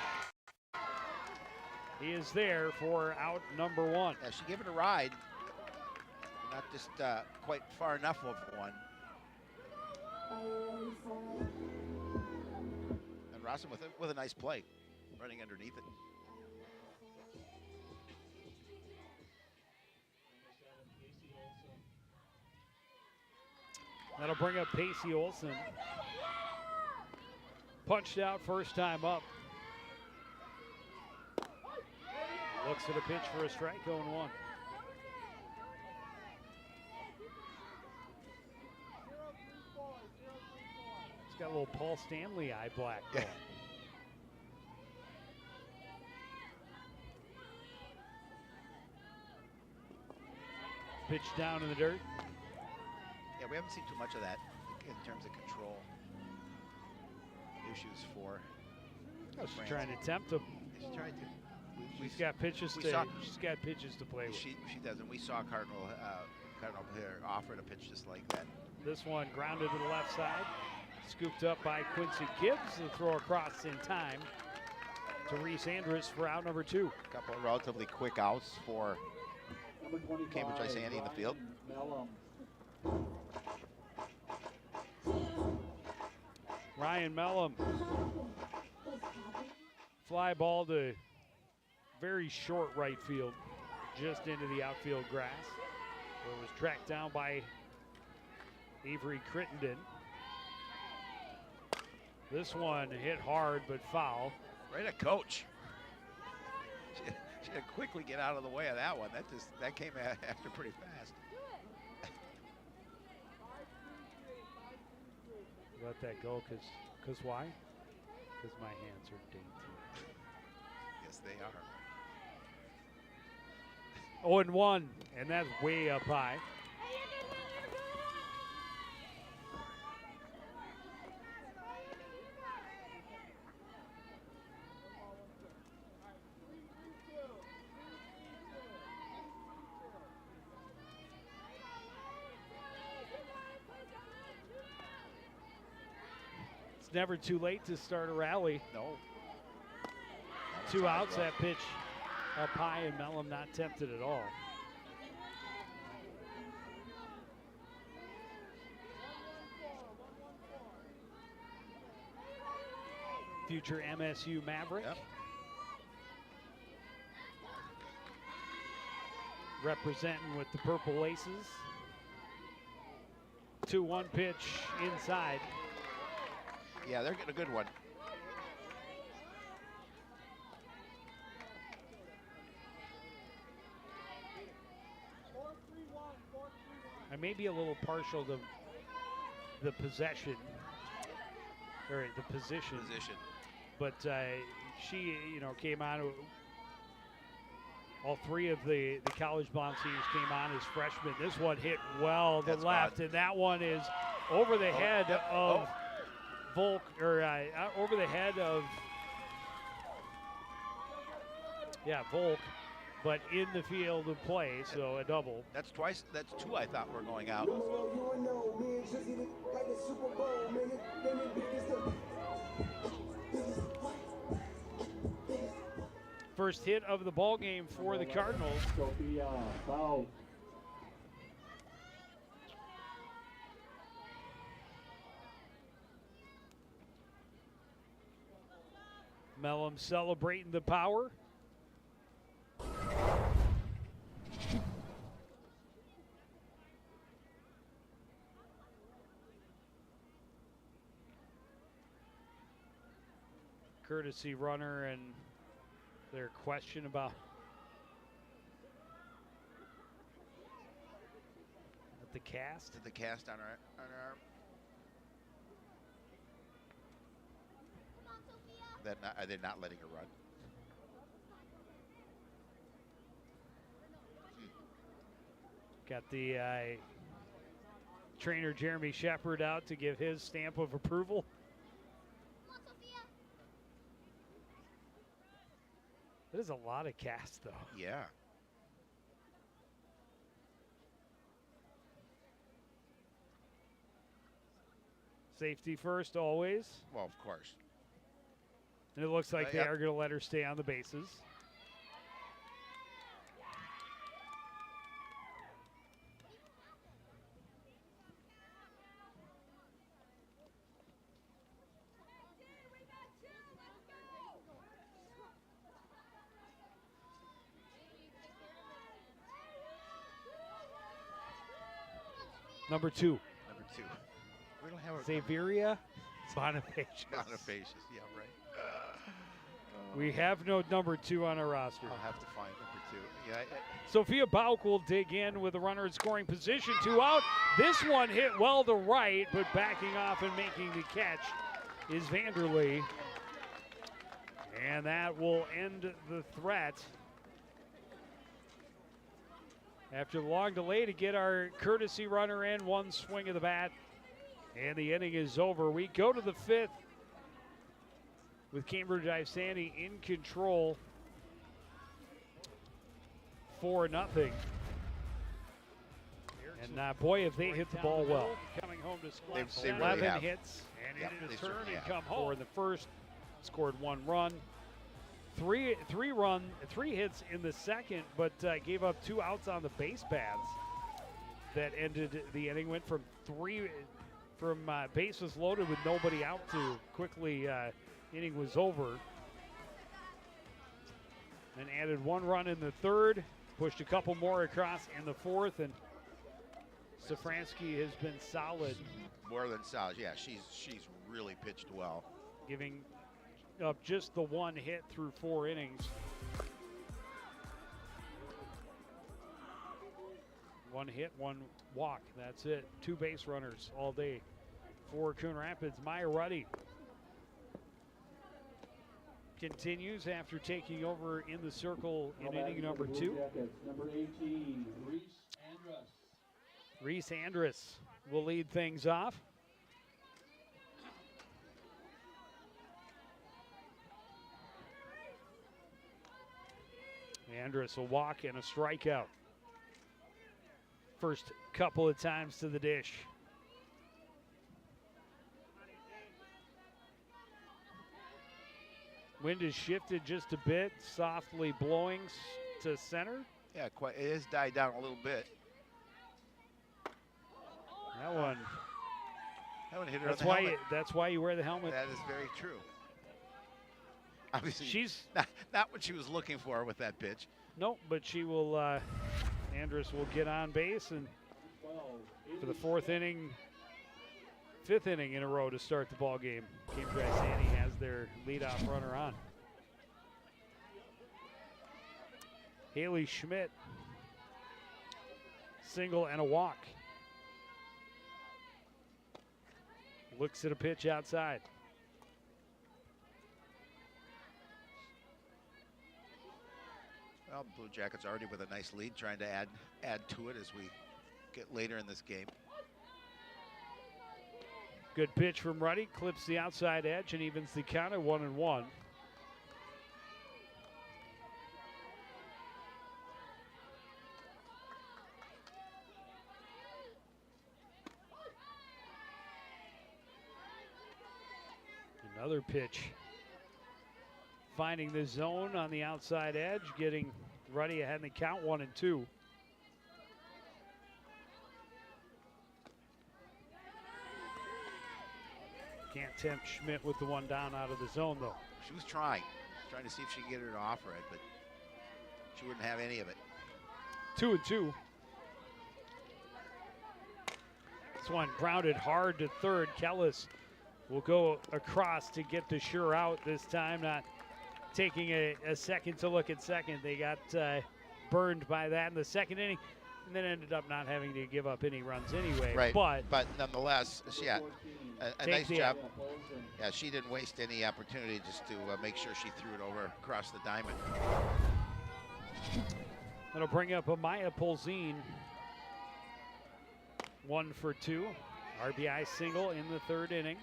He is there for out number 1. Yeah, she gave it a ride. Not just quite far enough of one. And Rossin with a nice play, running underneath it. That'll bring up Pacey Olson. Punched out first time up. Looks at a pitch for a strike, 0-1. It's got a little Paul Stanley eye black going. Pitch down in the dirt. Yeah, we haven't seen too much of that in terms of control issues for. She's trying to tempt him. She's trying to. She's got pitches to play with. She does, and we saw Cardinal here offer a pitch just like that. This one grounded to the left side, scooped up by Quincy Gibbs. The throw across in time to Reese Andrus for out number 2. A couple of relatively quick outs for Cambridge-Isanti in the field. Ryan Mellum. Fly ball to very short right field, just into the outfield grass. It was tracked down by Avery Crittenden. This one hit hard but foul. Right at coach. She had to quickly get out of the way of that one. That came after pretty fast. Let that go, cause why? Because my hands are dainty. Yes, they are. 0-1, and that's way up high. It's never too late to start a rally. No. 2 outs, that pitch up high, and Mellum not tempted at all. Future MSU Maverick. Yep. Representing with the Purple Laces. 2-1 pitch inside. Yeah, they're getting a good one. I may be a little partial to the possession, or the position. But she, came on. All 3 of the college-bound seniors came on as freshmen. This one hit well to left, and that one is over the head of Volk, or over the head of Volk, but in the field of play, so a double. That's twice. That's 2 I thought were going out. First hit of the ball game for the Cardinals. Foul. Mellum celebrating the power. Courtesy runner, and their question about the cast. The cast on our arm. Are they not letting her run? Got the trainer Jeremy Shepard out to give his stamp of approval. That is a lot of cast, though. Yeah. Safety first, always. Well, of course. And it looks like they Yep. are going to let her stay on the bases. Number 2. Number 2. We don't have a Xaviera Bonifacius. Bonifacius. Yeah, right. We have no number 2 on our roster. I'll have to find number 2. Yeah. Sophia Bauk will dig in with a runner in scoring position. 2 out. This one hit well to right, but backing off and making the catch is Vanderlee. And that will end the threat. After the long delay to get our courtesy runner in, one swing of the bat, and the inning is over. We go to the 5th with Cambridge-Isanti in control, 4-0. And boy, if they hit the ball well. Coming home to squat, They really 11 have. hits, and Yep, in they a turn certainly and have. come home. In the first, scored 1 run. Three hits in the second, but gave up 2 outs on the base paths. That ended the inning. Went from bases loaded with nobody out to quickly inning was over. And added 1 run in the third, pushed a couple more across in the fourth, and Safransky has been solid. More than solid. Yeah, she's really pitched well. Giving up just the 1 hit through 4 innings. 1 hit, 1 walk. That's it. 2 base runners all day for Coon Rapids. Maya Ruddy continues after taking over in the circle in inning number 2. Number 18, Reese Andrus. Reese Andrus will lead things off. Andrus a walk and a strikeout. First couple of times to the dish. Wind has shifted just a bit, softly blowing to center. Yeah, quite. It has died down a little bit. That one hit her That's on the why. helmet. That's why you wear the helmet. That is very true. Obviously, She's not what she was looking for with that pitch. no, but she will. Andrus will get on base, and for the 4th inning, 5th inning in a row to start the ball game, Cambridge-Isanti has their leadoff runner on. Haley Schmidt, single and a walk. Looks at a pitch outside. Well, Blue Jackets already with a nice lead, trying to add to it as we get later in this game. Good pitch from Ruddy, clips the outside edge and evens the count at 1-1. Another pitch. Finding the zone on the outside edge, getting Ruddy ahead in the count, 1-2. Can't tempt Schmidt with the one down out of the zone, though. She was trying to see if she could get her to offer it, but she wouldn't have any of it. 2-2. This one grounded hard to third. Kellis will go across to get the sure out this time, not taking a second to look at second. They got burned by that in the second inning, and then ended up not having to give up any runs anyway. Right, but nonetheless, a Take nice the- job. Yeah, she didn't waste any opportunity just to make sure she threw it over across the diamond. that'll bring up Amaya Polzine. 1 for 2. RBI single in the 3rd inning.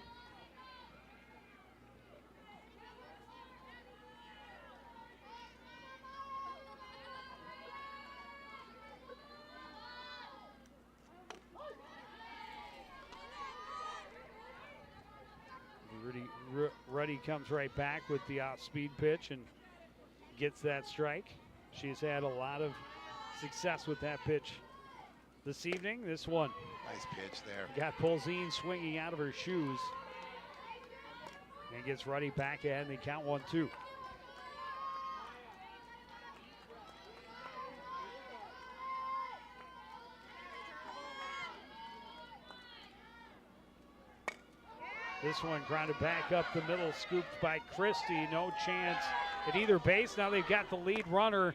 Ruddy comes right back with the off-speed pitch and gets that strike. She's had a lot of success with that pitch this evening. This one Nice pitch there. got Polzine swinging out of her shoes and gets Ruddy back ahead, and they count 1-2. This one grounded back up the middle, scooped by Christie. No chance at either base. Now they've got the lead runner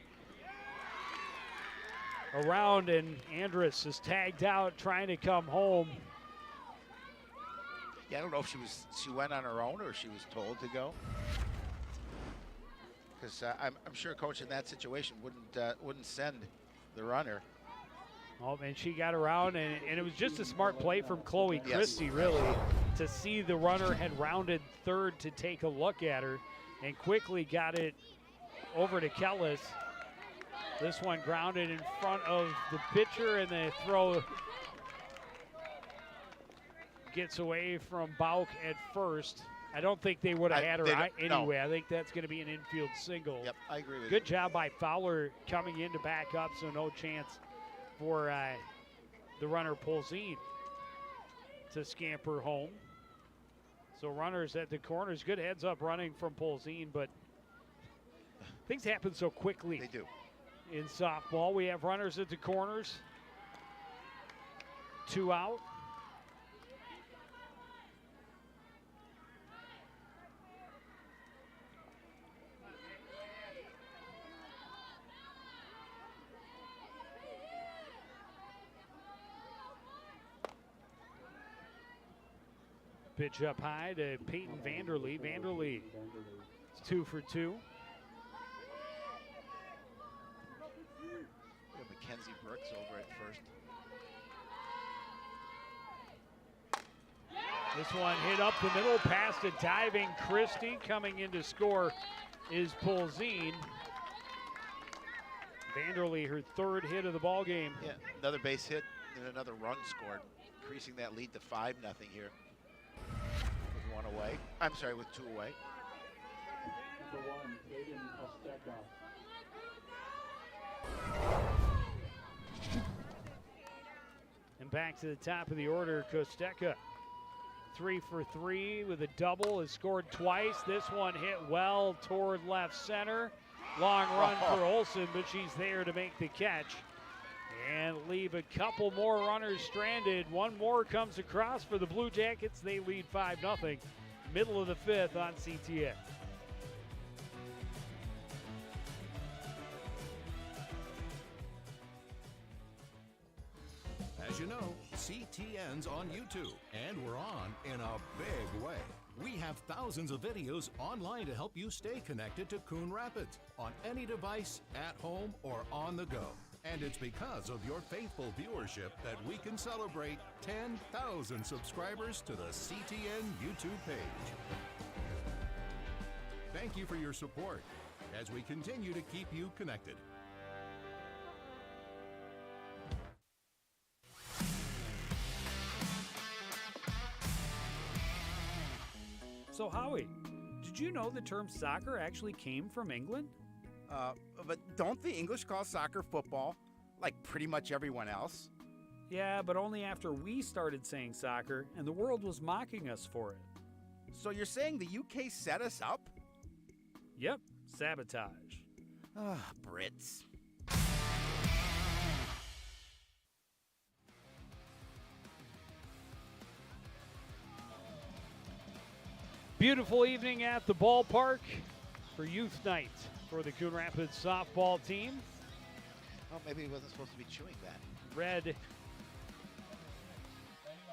around, and Andrus is tagged out trying to come home. Yeah, I don't know if she went on her own or she was told to go. Because I'm sure a coach in that situation wouldn't send the runner. Oh, and she got around, and it was just a smart play from Chloe Christie, really, to see the runner had rounded third to take a look at her, and quickly got it over to Kellis. This one grounded in front of the pitcher, and the throw gets away from Bauk at first. I don't think they would have had her anyway. No. I think that's going to be an infield single. Yep, I agree with you. Good job by Fowler coming in to back up, so no chance for the runner Polzin to scamper home. So runners at the corners, good heads up running from Polzin, but things happen so quickly. They do. In softball, we have runners at the corners. 2 out. Pitch up high to Peyton Vanderlee. Vanderlee is 2 for 2. We have Mackenzie Brooks over at first. This one hit up the middle, past a diving Christie. Coming in to score is Polzin. Vanderlee, her 3rd hit of the ball game. Yeah, another base hit and another run scored, increasing that lead to 5-0 here. With 1 away. I'm sorry, with 2 away. Number 1, Caden Costeca. And back to the top of the order, Costeca. 3 for 3 with a double, has scored twice. This one hit well toward left center. Long run for Olsen, but she's there to make the catch and leave a couple more runners stranded. One more comes across for the Blue Jackets. They lead 5-0. Middle of the 5th on CTN. As you know, CTN's on YouTube, and we're on in a big way. We have thousands of videos online to help you stay connected to Coon Rapids on any device, at home, or on the go. And it's because of your faithful viewership that we can celebrate 10,000 subscribers to the CTN YouTube page. Thank you for your support as we continue to keep you connected. So Howie, did you know the term soccer actually came from England? But don't the English call soccer football, like pretty much everyone else? Yeah, but only after we started saying soccer, and the world was mocking us for it. So you're saying the UK set us up? Yep, sabotage. Brits. Beautiful evening at the ballpark for youth night for the Coon Rapids softball team. Oh, maybe he wasn't supposed to be chewing that. Red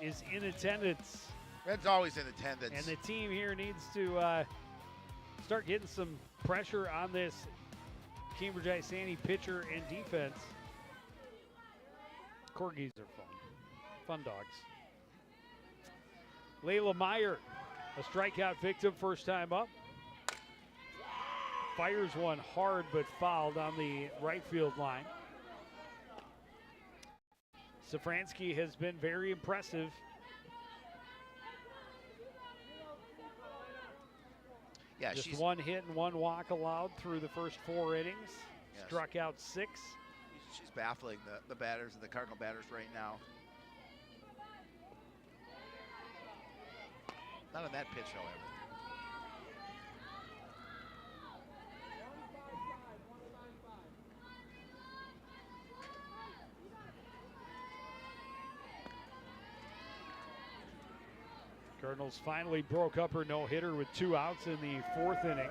is in attendance. Red's always in attendance. And the team here needs to start getting some pressure on this Cambridge-Isanti pitcher and defense. Corgis are fun. Fun dogs. Layla Meyer, a strikeout victim, first time up. Fires one hard but fouled on the right field line. Safransky has been very impressive. Yeah, just 1 hit and 1 walk allowed through the first 4 innings. Yes. Struck out 6. She's baffling the batters, the Cardinal batters right now. Not on that pitch, however. Cardinals finally broke up her no-hitter with 2 outs in the 4th inning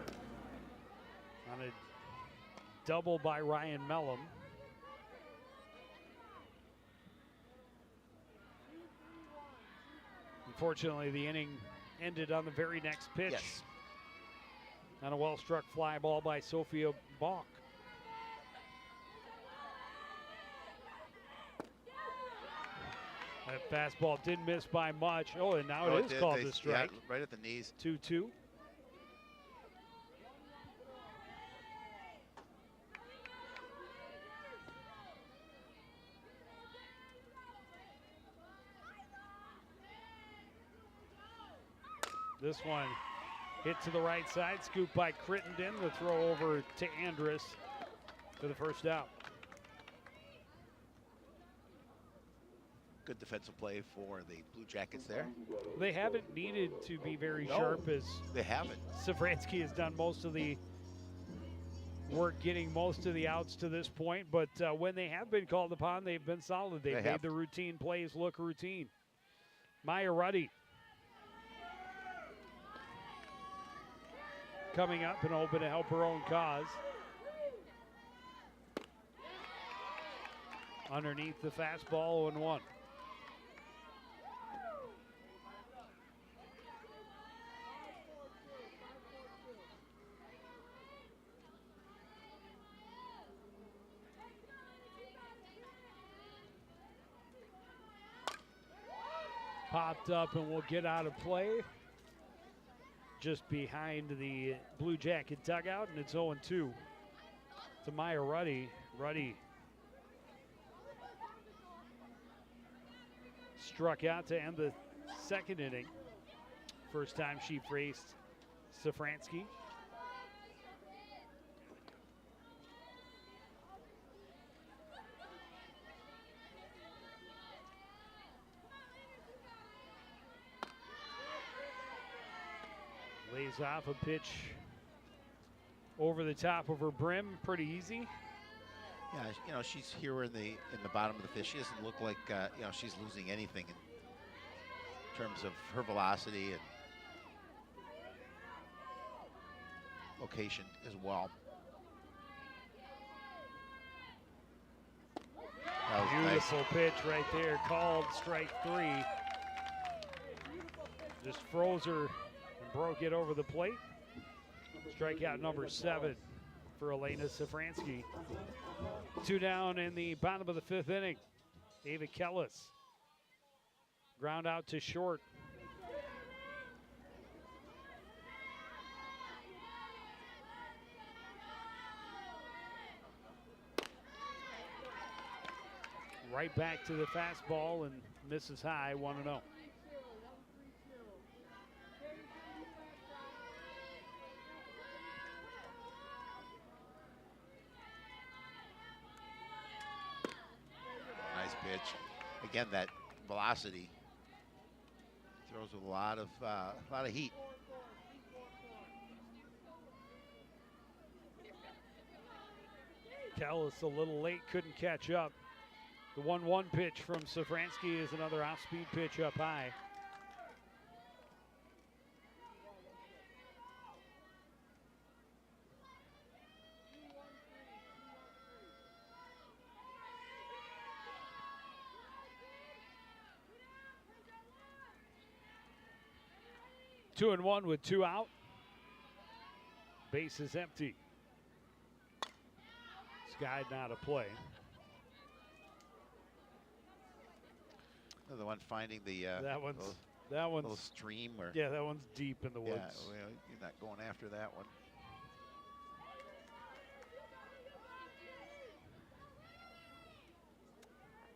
on a double by Ryan Mellum. Unfortunately, the inning ended on the very next pitch. Yes. On a well-struck fly ball by Sophia Bach. That fastball didn't miss by much. Oh, and now it is called a strike. Yeah, right at the knees. 2-2. This one hit to the right side, scooped by Crittenden. The throw over to Andrus for the first out. Good defensive play for the Blue Jackets there. They haven't needed to be very sharp, as they haven't. Safransky has done most of the work getting most of the outs to this point, but when they have been called upon, they've been solid. They've made the routine plays look routine. Maya Ruddy coming up and hoping to help her own cause. Underneath the fastball, 0-1. Popped up and will get out of play just behind the Blue Jacket dugout, and it's 0-2 to Maya Ruddy. Ruddy struck out to end the 2nd inning. First time she faced Safransky. Lays off a pitch over the top of her brim, pretty easy. Yeah, you know, she's here in the bottom of the fifth. She doesn't look like you know, she's losing anything in terms of her velocity and location as well. That was Beautiful nice. pitch right there, called strike 3. Just froze her and broke it over the plate. Strikeout number 7 for Elena Safransky. 2 down in the bottom of the 5th inning. Ava Kellis. Ground out to short. Right back to the fastball and misses high, 1-0. Nice pitch. Again, that velocity throws with a lot of heat. Callis a little late, couldn't catch up. The 1-1 pitch from Safransky is another off-speed pitch up high. Two and one with 2 out. Base is empty. Sky not a play. The one finding the that one's little stream, or yeah, that one's deep in the woods. Yeah, well, you're not going after that one.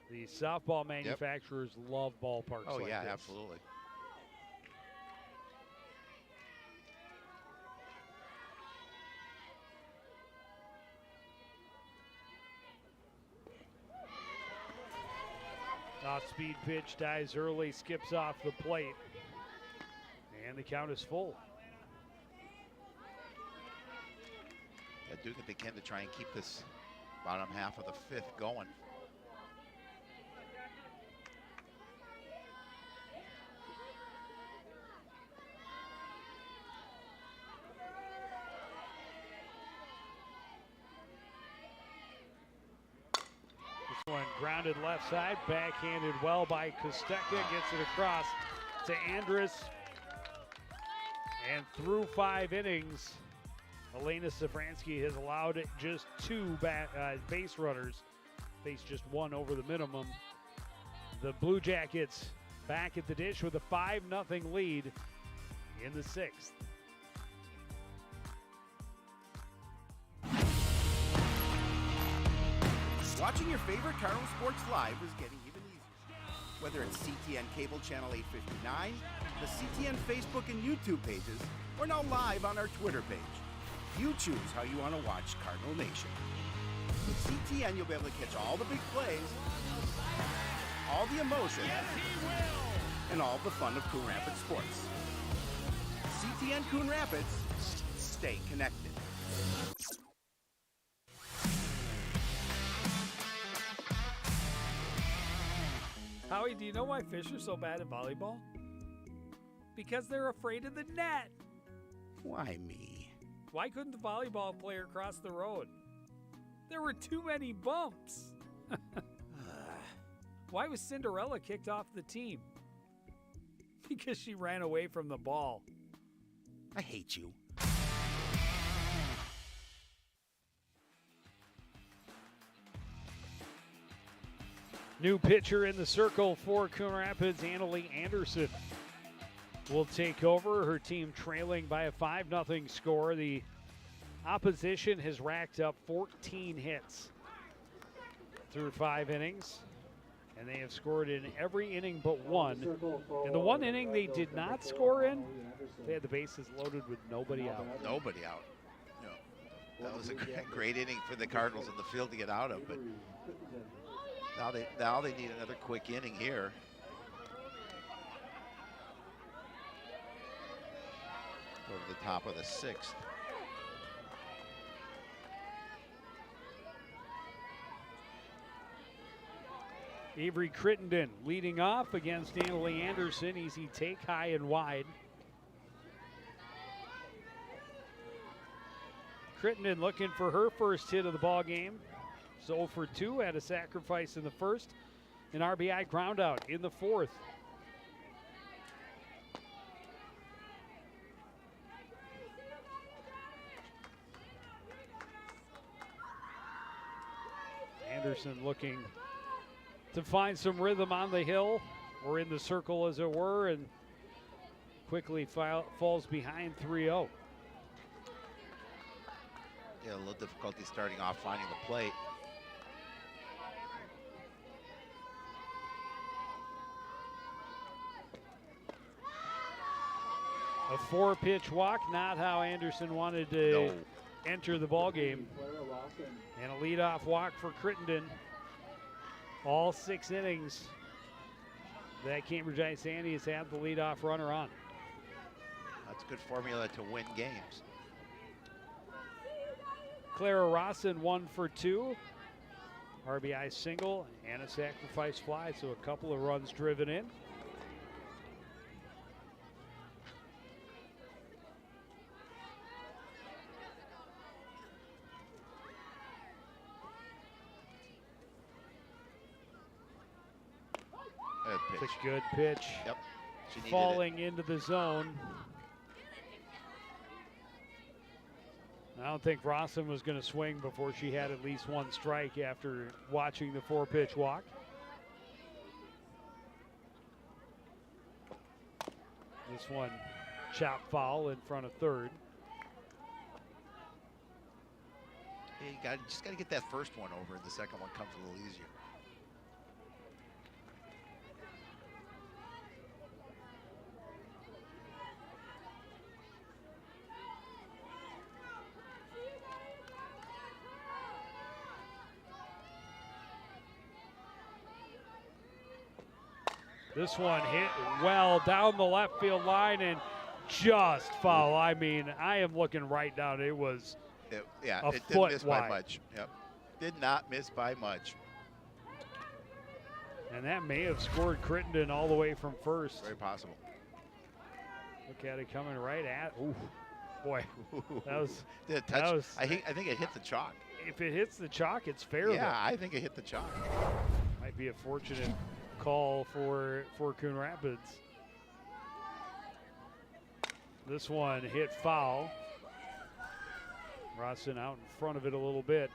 The softball manufacturers love ballparks. Oh like yeah, this. absolutely. Off-speed pitch, dies early, skips off the plate. And the count is full. Yeah, doing what they can to try and keep this bottom half of the 5th going. One grounded left side, backhanded well by Kostecka, gets it across to Andrus. And through 5 innings, Elena Safransky has allowed just 2 base runners, faced just 1 over the minimum. The Blue Jackets back at the dish with a 5-0 lead in the 6th. Watching your favorite Cardinal sports live is getting even easier. Whether it's CTN Cable Channel 859, the CTN Facebook and YouTube pages, or now live on our Twitter page. You choose how you want to watch Cardinal Nation. With CTN, you'll be able to catch all the big plays, all the emotion, and all the fun of Coon Rapids sports. CTN Coon Rapids, stay connected. Howie, do you know why fish are so bad at volleyball? Because they're afraid of the net. Why me? Why couldn't the volleyball player cross the road? There were too many bumps. Why was Cinderella kicked off the team? Because she ran away from the ball. I hate you. New pitcher in the circle for Coon Rapids, Annalie Anderson will take over. Her team trailing by a 5-0 score. The opposition has racked up 14 hits through 5 innings, and they have scored in every inning but one. In the one inning they did not score in, they had the bases loaded with nobody out. Nobody out. No. That was a great inning for the Cardinals in the field to get out of, but now they need another quick inning here. Go to the top of the 6th. Avery Crittenden leading off against Annalie Anderson. Easy take, high and wide. Crittenden looking for her first hit of the ball game. 0 for 2, had a sacrifice in the first, an RBI ground out in the 4th. Anderson looking to find some rhythm on the hill, or in the circle as it were, and quickly falls behind 3-0. Yeah, a little difficulty starting off finding the plate. A 4-pitch walk, not how Anderson wanted to enter the ball game. And a leadoff walk for Crittenden. All 6 innings that Cambridge-Isanti has had the leadoff runner on. That's a good formula to win games. Clara Rawson 1 for 2. RBI single and a sacrifice fly, so a couple of runs driven in. It's a good pitch. Yep. She needed falling into the zone. I don't think Rawson was going to swing before she had at least 1 strike after watching the 4-pitch walk. This one chop foul in front of third. Yeah, you just got to get that first one over, and the second one comes a little easier. This one hit well down the left field line and just foul. I mean, I am looking right down. It was it foot didn't miss wide. by much. Yep, did not miss by much. And that may have scored Crittenden all the way from first. Very possible. Look at it coming right at. Ooh, boy, that was. Did it touch? I think it hit the chalk. If it hits the chalk, it's fair. Yeah, though. I think it hit the chalk. Might be a fortunate call for Coon Rapids. This one hit foul. Rossin out in front of it a little bit.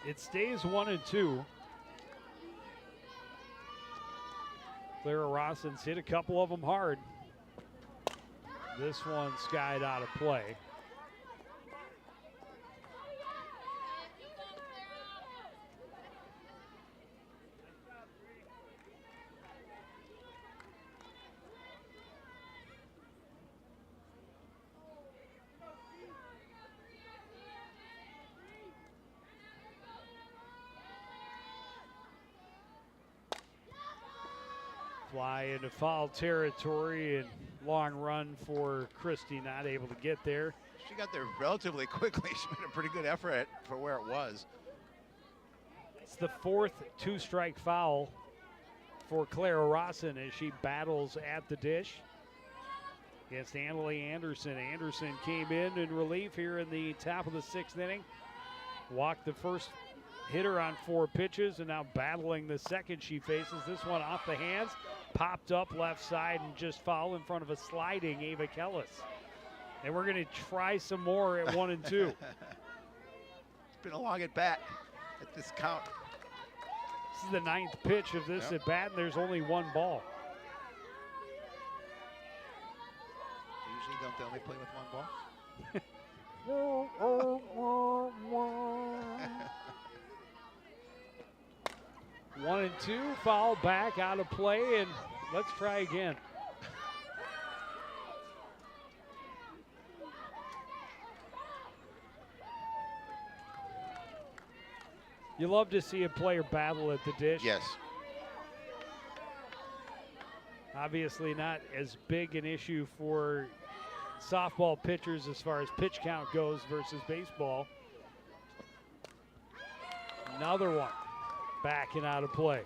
It stays 1-2. Clara Rossin's hit a couple of them hard. This one skied out of play. Fly into foul territory and long run for Christie, not able to get there. She got there relatively quickly. She made a pretty good effort for where it was. It's the fourth two-strike foul for Clara Rossin as she battles at the dish against Annalie Anderson. Anderson came in relief here in the top of the sixth inning. Walked the first hitter on 4 pitches and now battling the second she faces. This one off the hands, popped up left side and just foul in front of a sliding Ava Kellis. And we're going to try some more at 1-2. It's been a long at bat at this count. This is the 9th pitch of this at bat, and there's only 1 ball. Usually don't they only play with 1 ball? 1-2, foul back out of play, and let's try again. You love to see a player battle at the dish. Yes. Obviously not as big an issue for softball pitchers as far as pitch count goes versus baseball. Another one back and out of play.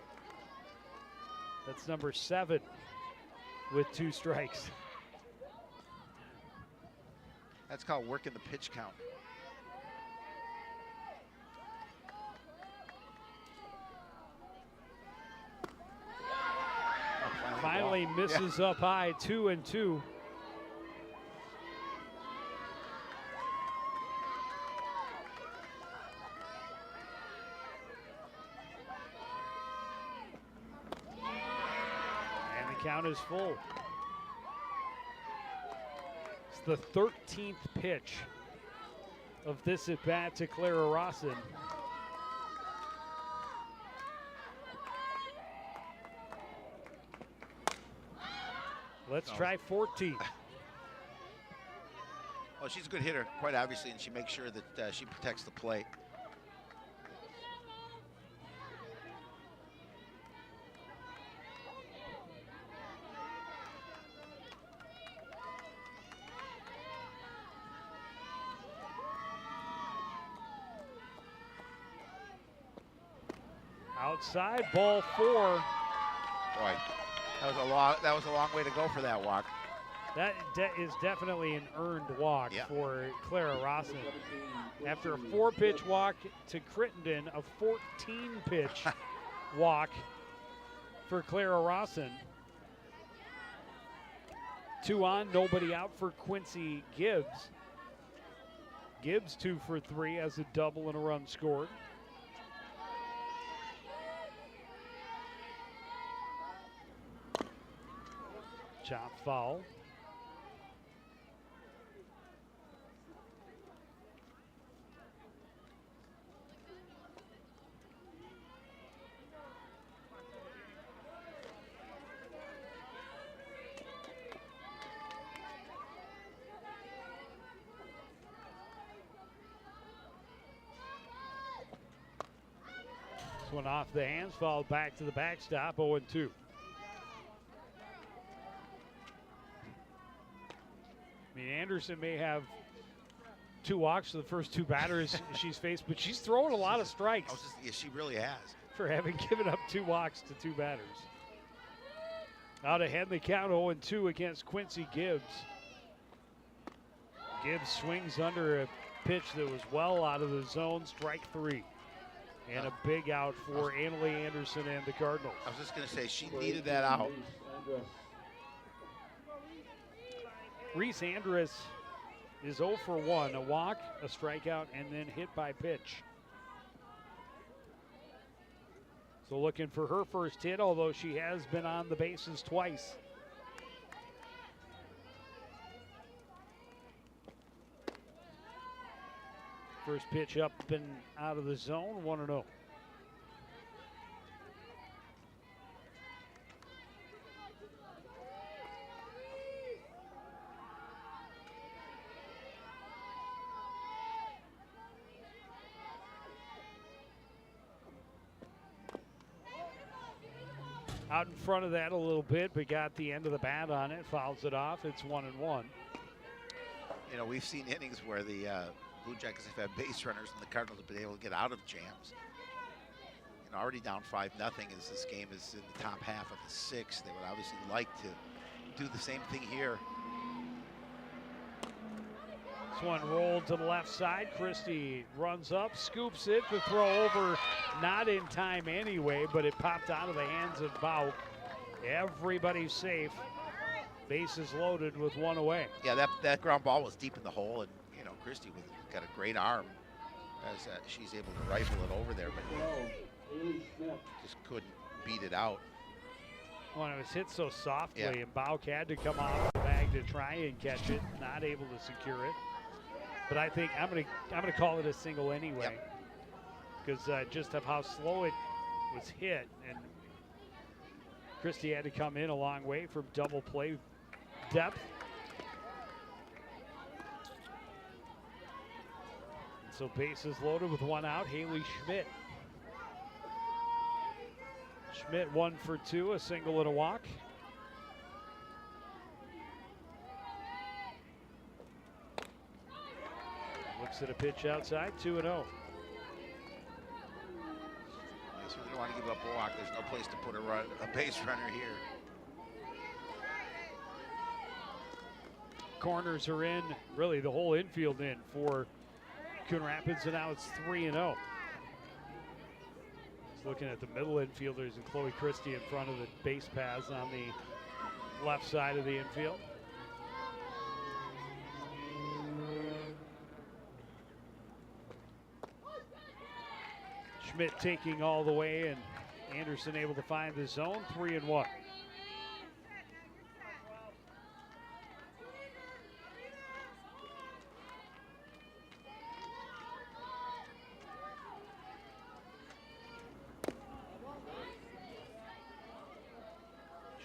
That's number 7 with 2 strikes. That's called working the pitch count. Finally misses up high, 2-2. And the count is full. It's the 13th pitch of this at bat to Clara Rossin. Let's try 14. Well, she's a good hitter, quite obviously, and she makes sure that she protects the plate. Outside, ball 4. Boy, that was a long way to go for that walk. That is definitely an earned walk for Clara Rossin. After a 4-pitch walk to Crittenden, a 14-pitch walk for Clara Rossin. 2 on, nobody out for Quincy Gibbs. Gibbs 2 for 3 as a double and a run scored. Chop foul. This one off the hands, fouled back to the backstop, 0-2. I mean, Anderson may have 2 walks to the first 2 batters she's faced, but she's thrown a lot of strikes Yeah, she really has. for having given up 2 walks to 2 batters. Out ahead in the count, 0-2 against Quincy Gibbs. Gibbs swings under a pitch that was well out of the zone, strike 3. And a big out for Annalie Anderson and the Cardinals. I was just going to say, she needed that out. Reese Andrus is 0 for 1, a walk, a strikeout, and then hit by pitch. So looking for her first hit, although she has been on the bases twice. First pitch up and out of the zone, 1-0. Out in front of that a little bit, but got the end of the bat on it, fouls it off. It's 1-1. You know, we've seen innings where the Blue Jackets have had base runners and the Cardinals have been able to get out of jams. And already down 5-0 as this game is in the top half of the 6th. They would obviously like to do the same thing here. This one rolled to the left side. Christie runs up, scoops it. The throw over, not in time anyway, but it popped out of the hands of Bauk. Everybody's safe. Bases loaded with 1 away. Yeah, that ground ball was deep in the hole, and you know Christie got a great arm as she's able to rifle it over there, but just couldn't beat it out. Well, it was hit so softly, and Bauk had to come off the bag to try and catch it, not able to secure it. But I think I'm gonna call it a single anyway, because just of how slow it was hit, and Christie had to come in a long way from double play depth. And so bases loaded with 1 out. Haley Schmidt. Schmidt 1 for 2, a single and a walk. Looks at a pitch outside, 2-0. So we don't want to give up a walk. There's no place to put a base runner here. Corners are in, really the whole infield in for Coon Rapids, and now it's 3-0. Just looking at the middle infielders and Chloe Christie in front of the base paths on the left side of the infield. Schmidt taking all the way, and Anderson able to find the zone, 3-1.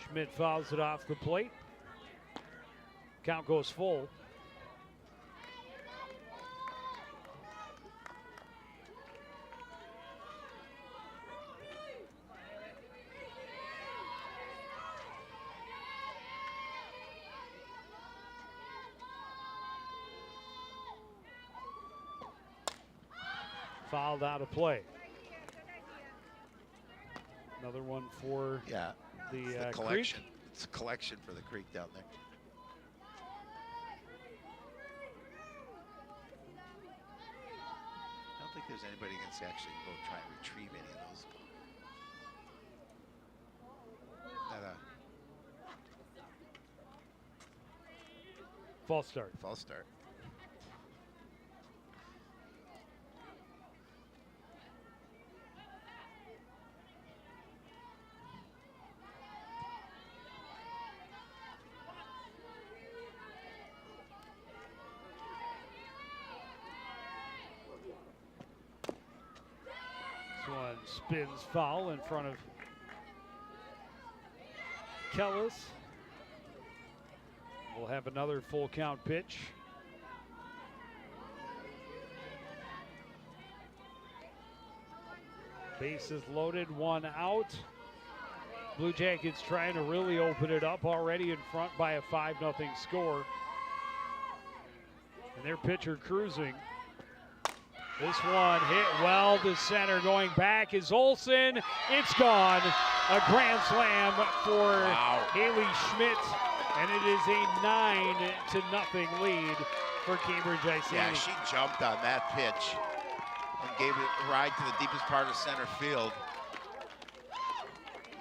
Schmidt fouls it off the plate. Count goes full. Fouled out of play. Another one for the collection. Creek. It's a collection for the Creek down there. I don't think there's anybody that can actually go try and retrieve any of those. False start. False start. One spins foul in front of Kellis. We'll have another full count pitch. Bases loaded, 1 out. Blue Jackets trying to really open it up, already in front by a 5-0 score. And their pitcher cruising. This one hit well to center. Going back is Olsen. It's gone. A grand slam for Haley Schmidt, and it is a 9-0 lead for Cambridge-Isanti. Yeah, she jumped on that pitch and gave it a ride to the deepest part of center field.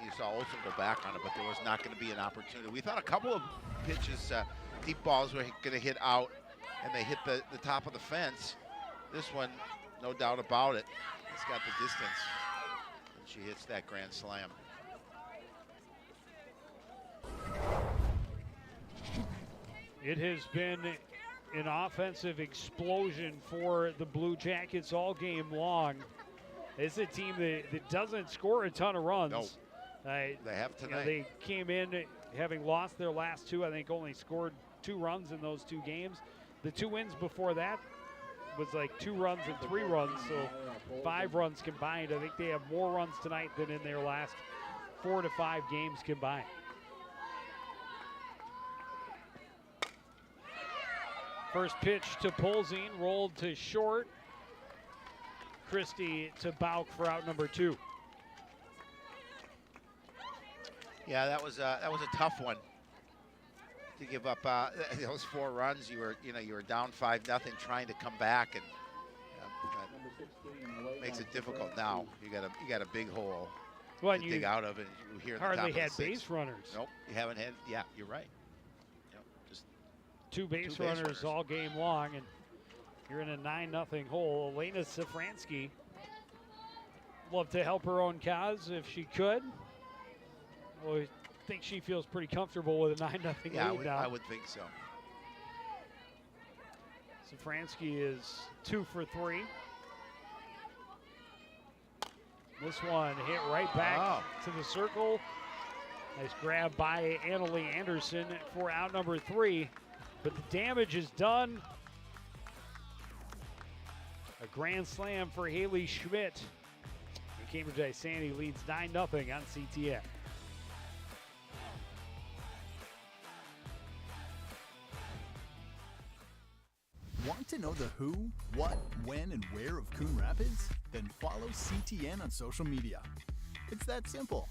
You saw Olsen go back on it, but there was not going to be an opportunity. We thought a couple of pitches, deep balls were going to hit out, and they hit the top of the fence. This one, no doubt about it, it's got the distance, and she hits that grand slam. It has been an offensive explosion for the Blue Jackets all game long. It's a team that doesn't score a ton of runs. No, they have tonight. They came in having lost their last two. I think only scored 2 runs in those 2 games. The 2 wins before that was like 2 runs and 3 runs, so 5 runs combined. I think they have more runs tonight than in their last 4 to 5 games combined. First pitch to Polzine, rolled to short. Christie to Bauk for out number 2. Yeah, that was a tough one to give up. Those 4 runs, you were down 5-0, trying to come back, and that makes it difficult. Now you got a big hole to dig out of, and you hear hardly the top had of the 6th. base runners. Nope, you haven't had. Yeah, you're right. Just 2 base runners all game long, and you're in a 9-0 hole. Elena Safransky love to help her own cause if she could. Well, I think she feels pretty comfortable with a 9-0 lead now. I would think so. Safransky is 2 for 3. This one hit right back to the circle. Nice grab by Annalie Anderson for out number 3. But the damage is done. A grand slam for Haley Schmidt. And Cambridge-Isanti leads 9-0 on CTN. Want to know the who, what, when, and where of Coon Rapids? Then follow CTN on social media. It's that simple.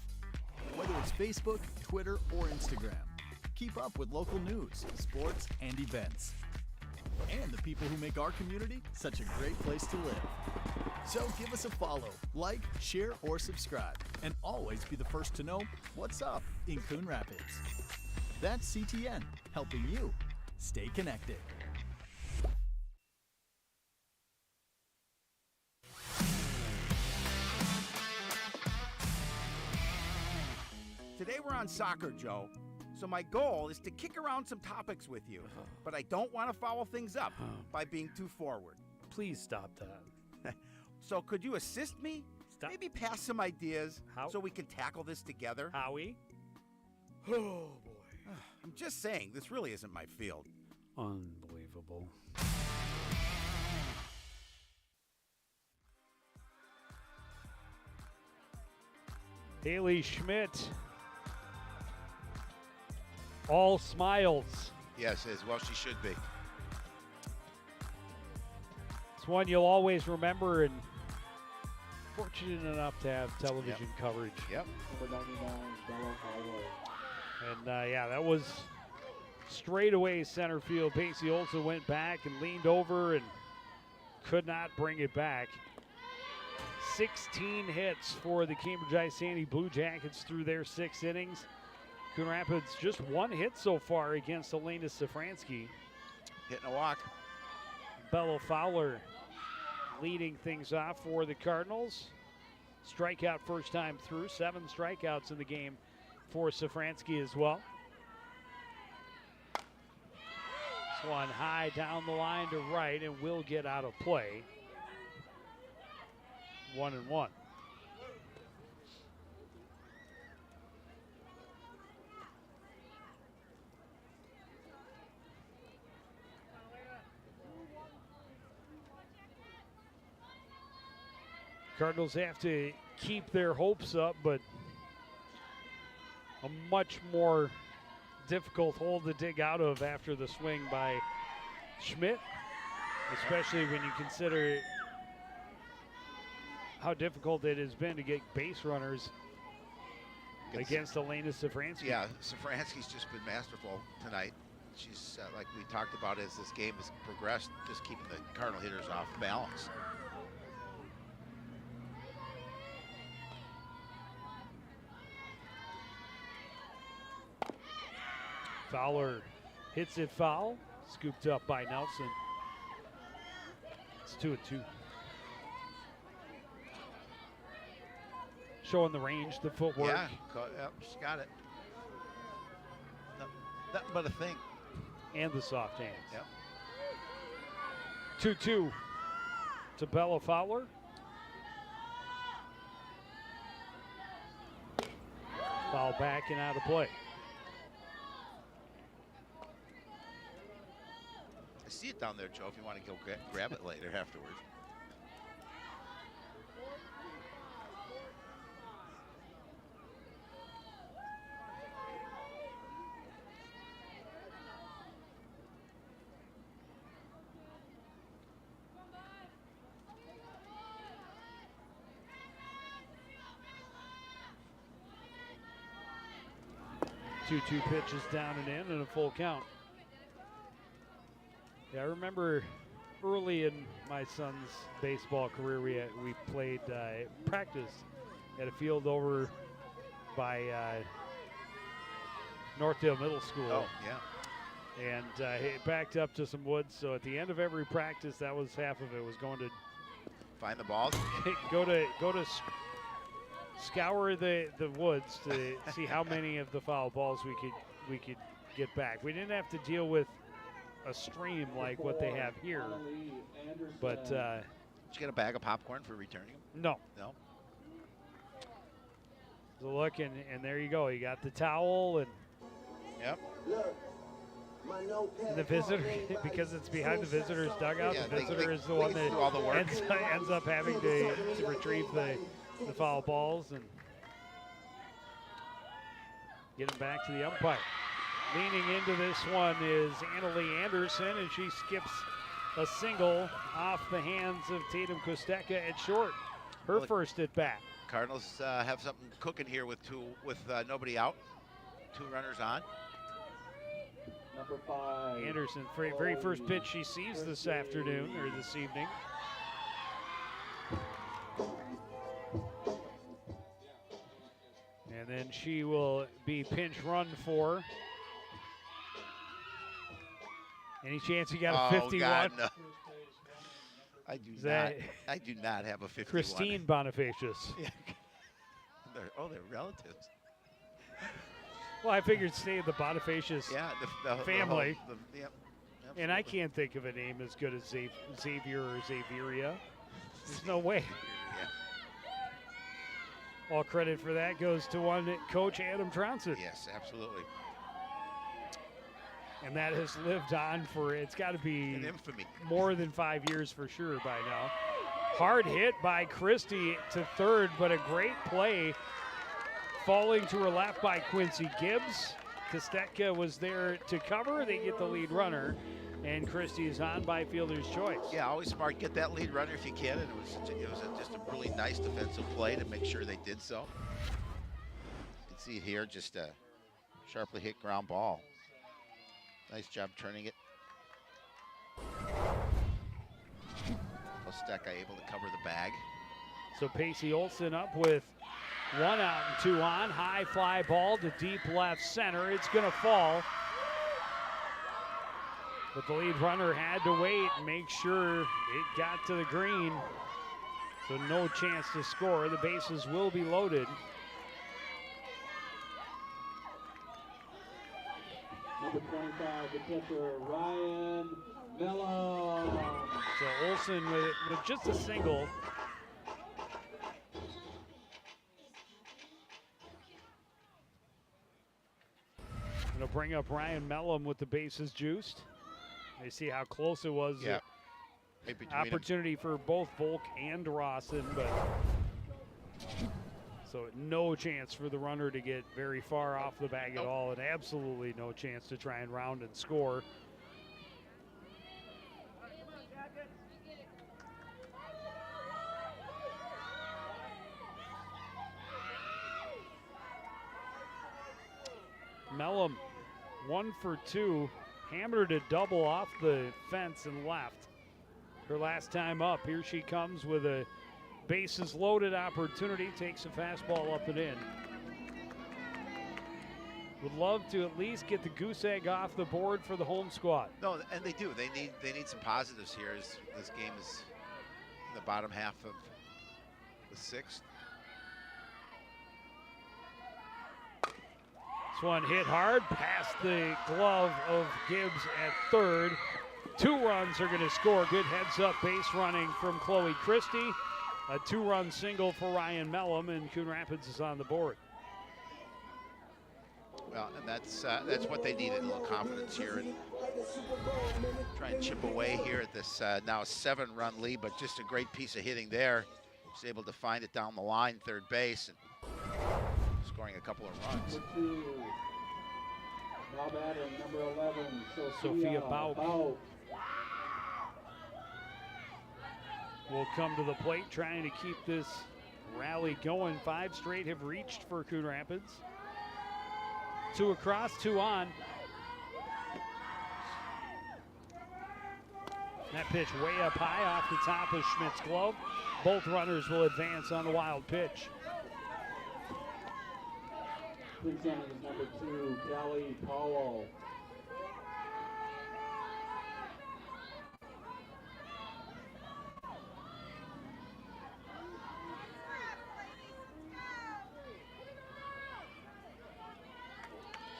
Whether it's Facebook, Twitter, or Instagram, keep up with local news, sports, and events. And the people who make our community such a great place to live. So give us a follow, like, share, or subscribe, and always be the first to know what's up in Coon Rapids. That's CTN, helping you stay connected. Today we're on soccer, Joe. So my goal is to kick around some topics with you, but I don't want to foul things up by being too forward. Please stop that. So could you assist me? Stop. Maybe pass some ideas How? so we can tackle this together? Howie? Oh, boy. I'm just saying, this really isn't my field. Unbelievable. Haley Schmidt. All smiles. Yes, as well she should be. It's one you'll always remember, and fortunate enough to have television coverage. Yep. And yeah, that was straightaway center field. Pacey Olsen went back and leaned over and could not bring it back. 16 hits for the Cambridge-Isanti Blue Jackets through their 6 innings. Coon Rapids just 1 hit so far against Elena Safransky. Hitting a walk. Bella Fowler leading things off for the Cardinals. Strikeout first time through. 7 strikeouts in the game for Safransky as well. This one high down the line to right and will get out of play. 1-1. Cardinals have to keep their hopes up, but a much more difficult hole to dig out of after the swing by Schmidt, especially when you consider how difficult it has been to get base runners against Elena Safransky. Yeah, Safransky's just been masterful tonight. She's, like we talked about as this game has progressed, just keeping the Cardinal hitters off balance. Fowler hits it foul, scooped up by Nelson. It's 2-2. Showing the range, the footwork. Yeah, yep, she's got it. Nothing but a thing. And the soft hands. Yep. 2-2 to Bella Fowler. Foul back and out of play. I see it down there, Joe, if you want to go grab it later afterwards. Two pitches down and in and a full count. Yeah, I remember early in my son's baseball career, we played practice at a field over by Northdale Middle School. Oh, yeah. And it backed up to some woods. So at the end of every practice, that was half of it, was going to Find the balls. go to scour the woods to see how many of the foul balls we could get back. We didn't have to deal with a stream like what they have here, but Did you get a bag of popcorn for returning them? no. No. So look, and there you go. You got the towel and Yep. the visitor, because it's behind the visitor's dugout, Yeah, the visitor is the one that do all the work. ends up having to retrieve the foul balls and get them back to the umpire. Leaning into this one is Annalie Anderson, and she skips a single off the hands of Tatum Kostecka at short. Her first at bat. Cardinals have something cooking here with nobody out, 2 runners on. Number 5. Anderson, very first pitch she sees this afternoon or this evening. And then she will be pinch run for. Any chance you got a 51? God, no. I do not have a 51. Christine Bonifacius. Yeah. They're relatives. Well, I figured stay in the Bonifacius family. Yep, and I can't think of a name as good as Xavier or Xavieria. There's no way. Yeah. All credit for that goes to one coach, Adam Tronson. Yes, absolutely. And that has lived on for, it's got to be An infamy. more than 5 years for sure by now. Hard hit by Christie to third, but a great play falling to her left by Quincy Gibbs. Kostecka was there to cover. They get the lead runner, and Christie is on by fielder's choice. Yeah, always smart. Get that lead runner if you can. And it was just a really nice defensive play to make sure they did so. You can see it here, just a sharply hit ground ball. Nice job turning it. Kostecka able to cover the bag. So Pacey Olson up with 1 out and 2 on. High fly ball to deep left center. It's going to fall. But the lead runner had to wait and make sure it got to the green. So no chance to score. The bases will be loaded. Number 25, the pitcher, Ryan Mellon. So Olson with just a single. It'll bring up Ryan Mellon with the bases juiced. They see how close it was. Yeah. Opportunity for both Volk and Rawson, but so no chance for the runner to get very far off the bag at all, and absolutely no chance to try and round and score. Mellum 1 for 2, hammered a double off the fence and left. Her last time up, here she comes with a bases loaded opportunity, takes a fastball up and in. Would love to at least get the goose egg off the board for the home squad. No, and they do. They need some positives here as this game is in the bottom half of the 6th. This one hit hard past the glove of Gibbs at third. 2 runs are going to score. Good heads-up base running from Chloe Christie. A 2-run single for Ryan Mellum, and Coon Rapids is on the board. Well, and that's what they needed, a little confidence here, and try and chip away here at this now 7-run lead, but just a great piece of hitting there. She's able to find it down the line, third base, and scoring a couple of runs. Now batting number 11, Sophia Bauk will come to the plate, trying to keep this rally going. 5 straight have reached for Coon Rapids. 2 across, 2 on. That pitch way up high off the top of Schmidt's glove. Both runners will advance on the wild pitch. Presenting is number 2, Kelly Powell.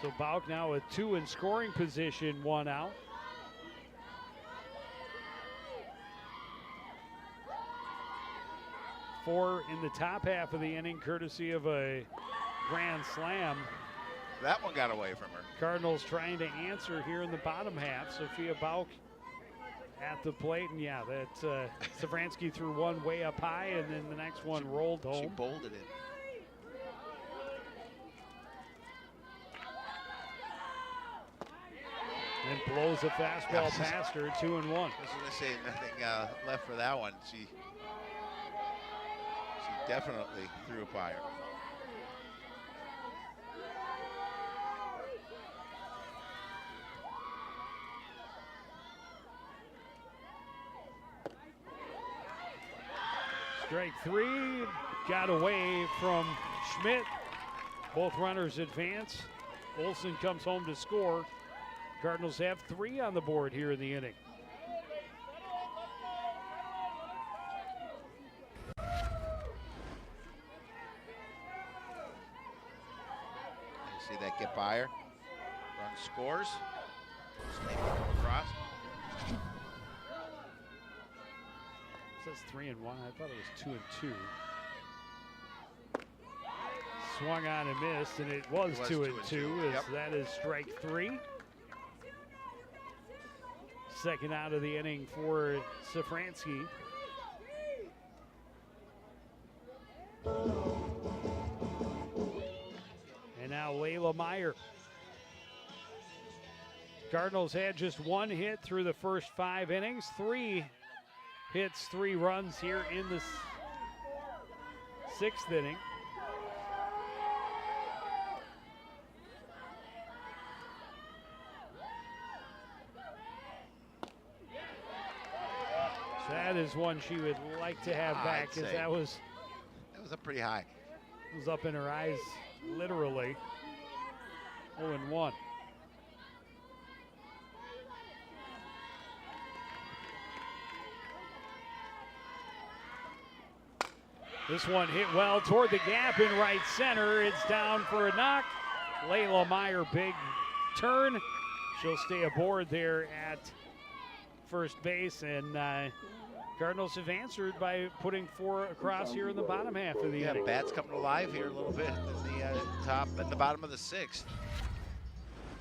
So Bauk now with 2 in scoring position, 1 out. Four in the top half of the inning, courtesy of a grand slam. That one got away from her. Cardinals trying to answer here in the bottom half. Sophia Bauk at the plate, and yeah, that Savransky threw one way up high, and then the next one rolled home. She bowled it in. And blows a fastball past her, 2-1. I was going to say nothing left for that one. She definitely threw it by her. Strike 3, got away from Schmidt. Both runners advance. Olsen comes home to score. Cardinals have 3 on the board here in the inning. You see that get by her. Run scores. Snake across. It says 3-1. I thought it was 2-2. Swung on and missed, and it was 2-2. Yep. That is strike 3. Second out of the inning for Safransky. And now Layla Meyer. Cardinals had just 1 hit through the first 5 innings. 3 hits, 3 runs here in the 6th inning. That is one she would like to have back, because that was up pretty high. It was up in her eyes, literally. 0-1. This one hit well toward the gap in right center. It's down for a knock. Layla Meyer, big turn. She'll stay aboard there at first base, and Cardinals have answered by putting 4 across here in the bottom half of the inning. Bats coming alive here a little bit in the top and the bottom of the 6th.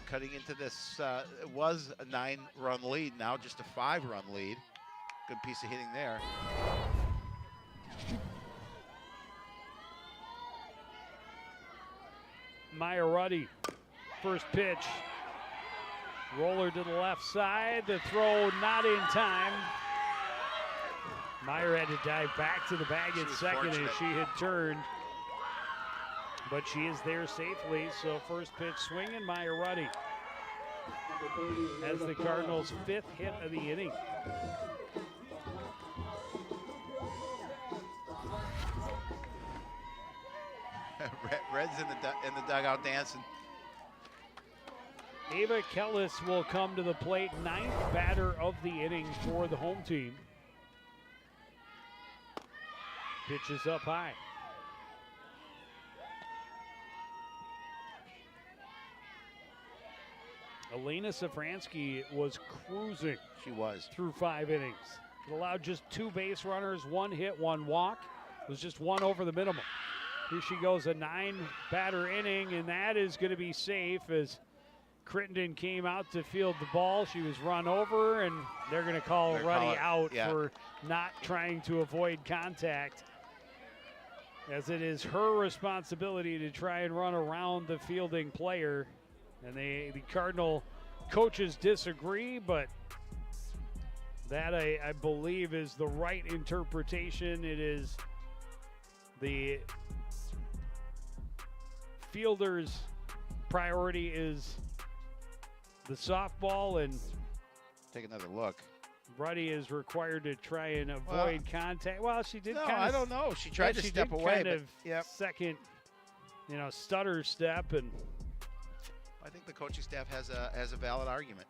Cutting into this, it was a 9-run lead, now just a 5-run lead. Good piece of hitting there. Maya Ruddy, first pitch. Roller to the left side. The throw not in time. Meyer had to dive back to the bag at second as she had turned. but she is there safely. So first pitch swinging, Maya Ruddy. As the Cardinals' 5th hit of the inning. Red's in the dugout dancing. Ava Kellis will come to the plate, 9th batter of the inning for the home team. Pitches up high. Elena Safransky was cruising. She was. Through 5 innings. It allowed just 2 base runners, 1 hit, 1 walk. It was just 1 over the minimum. Here she goes, a 9-batter inning, and that is going to be safe as Crittenden came out to field the ball. She was run over, and they're going to call Ruddy out for not trying to avoid contact, as it is her responsibility to try and run around the fielding player. And the Cardinal coaches disagree, but that I believe is the right interpretation. It is the fielder's priority is the softball, and take another look. Ruddy is required to try and avoid contact. Well, she did. No, kind of, I don't know. She tried to she step did away, kind but of second, stutter step, and I think the coaching staff has a valid argument.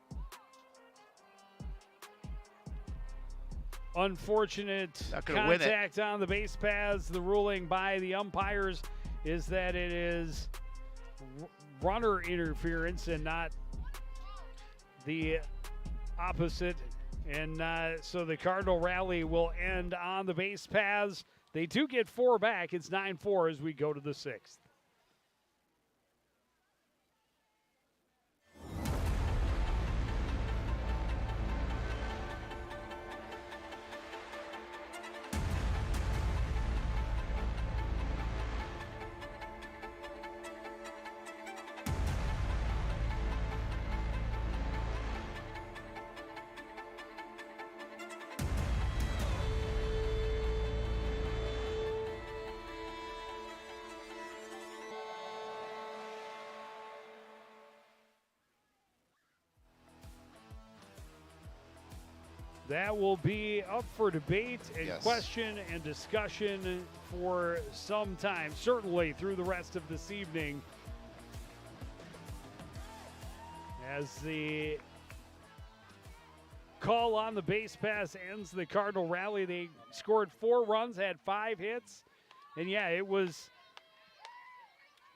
Unfortunate contact on the base paths. The ruling by the umpires is that it is runner interference and not the opposite. And so the Cardinal rally will end on the base paths. They do get 4 back. It's 9-4 as we go to the 6th. That will be up for debate and question and discussion for some time, certainly through the rest of this evening. As the call on the base pass ends the Cardinal rally, they scored 4 runs, had 5 hits. And yeah, it was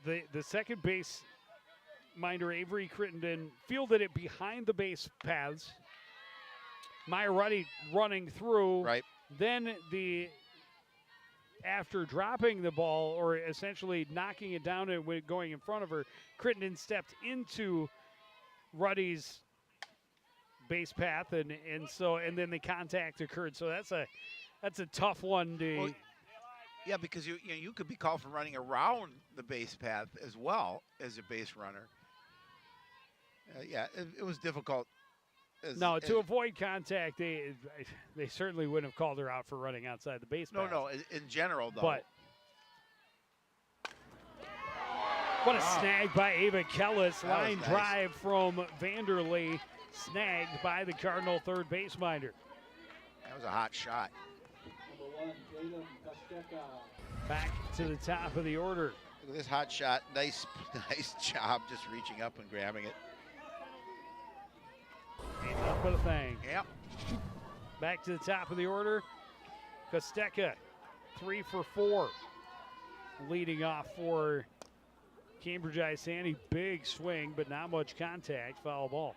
the second base minder, Avery Crittenden, fielded it behind the base paths. Maya Ruddy running through. Right. Then after dropping the ball, or essentially knocking it down and going in front of her, Crittenden stepped into Ruddy's base path, and then the contact occurred. So that's a tough one to. Well, yeah, because you could be called for running around the base path as well as a base runner. It was difficult. To avoid contact, they certainly wouldn't have called her out for running outside the base path. No, in general, though. But what a snag by Ava Kellis. Line drive from Vanderlee, snagged by the Cardinal third base minder. That was a hot shot. Back to the top of the order. Look at this hot shot. Nice job just reaching up and grabbing it. Ain't nothing but a thing. Yep. Back to the top of the order. Kostecka, 3 for 4. Leading off for Cambridge-Isanti. Big swing, but not much contact. Foul ball.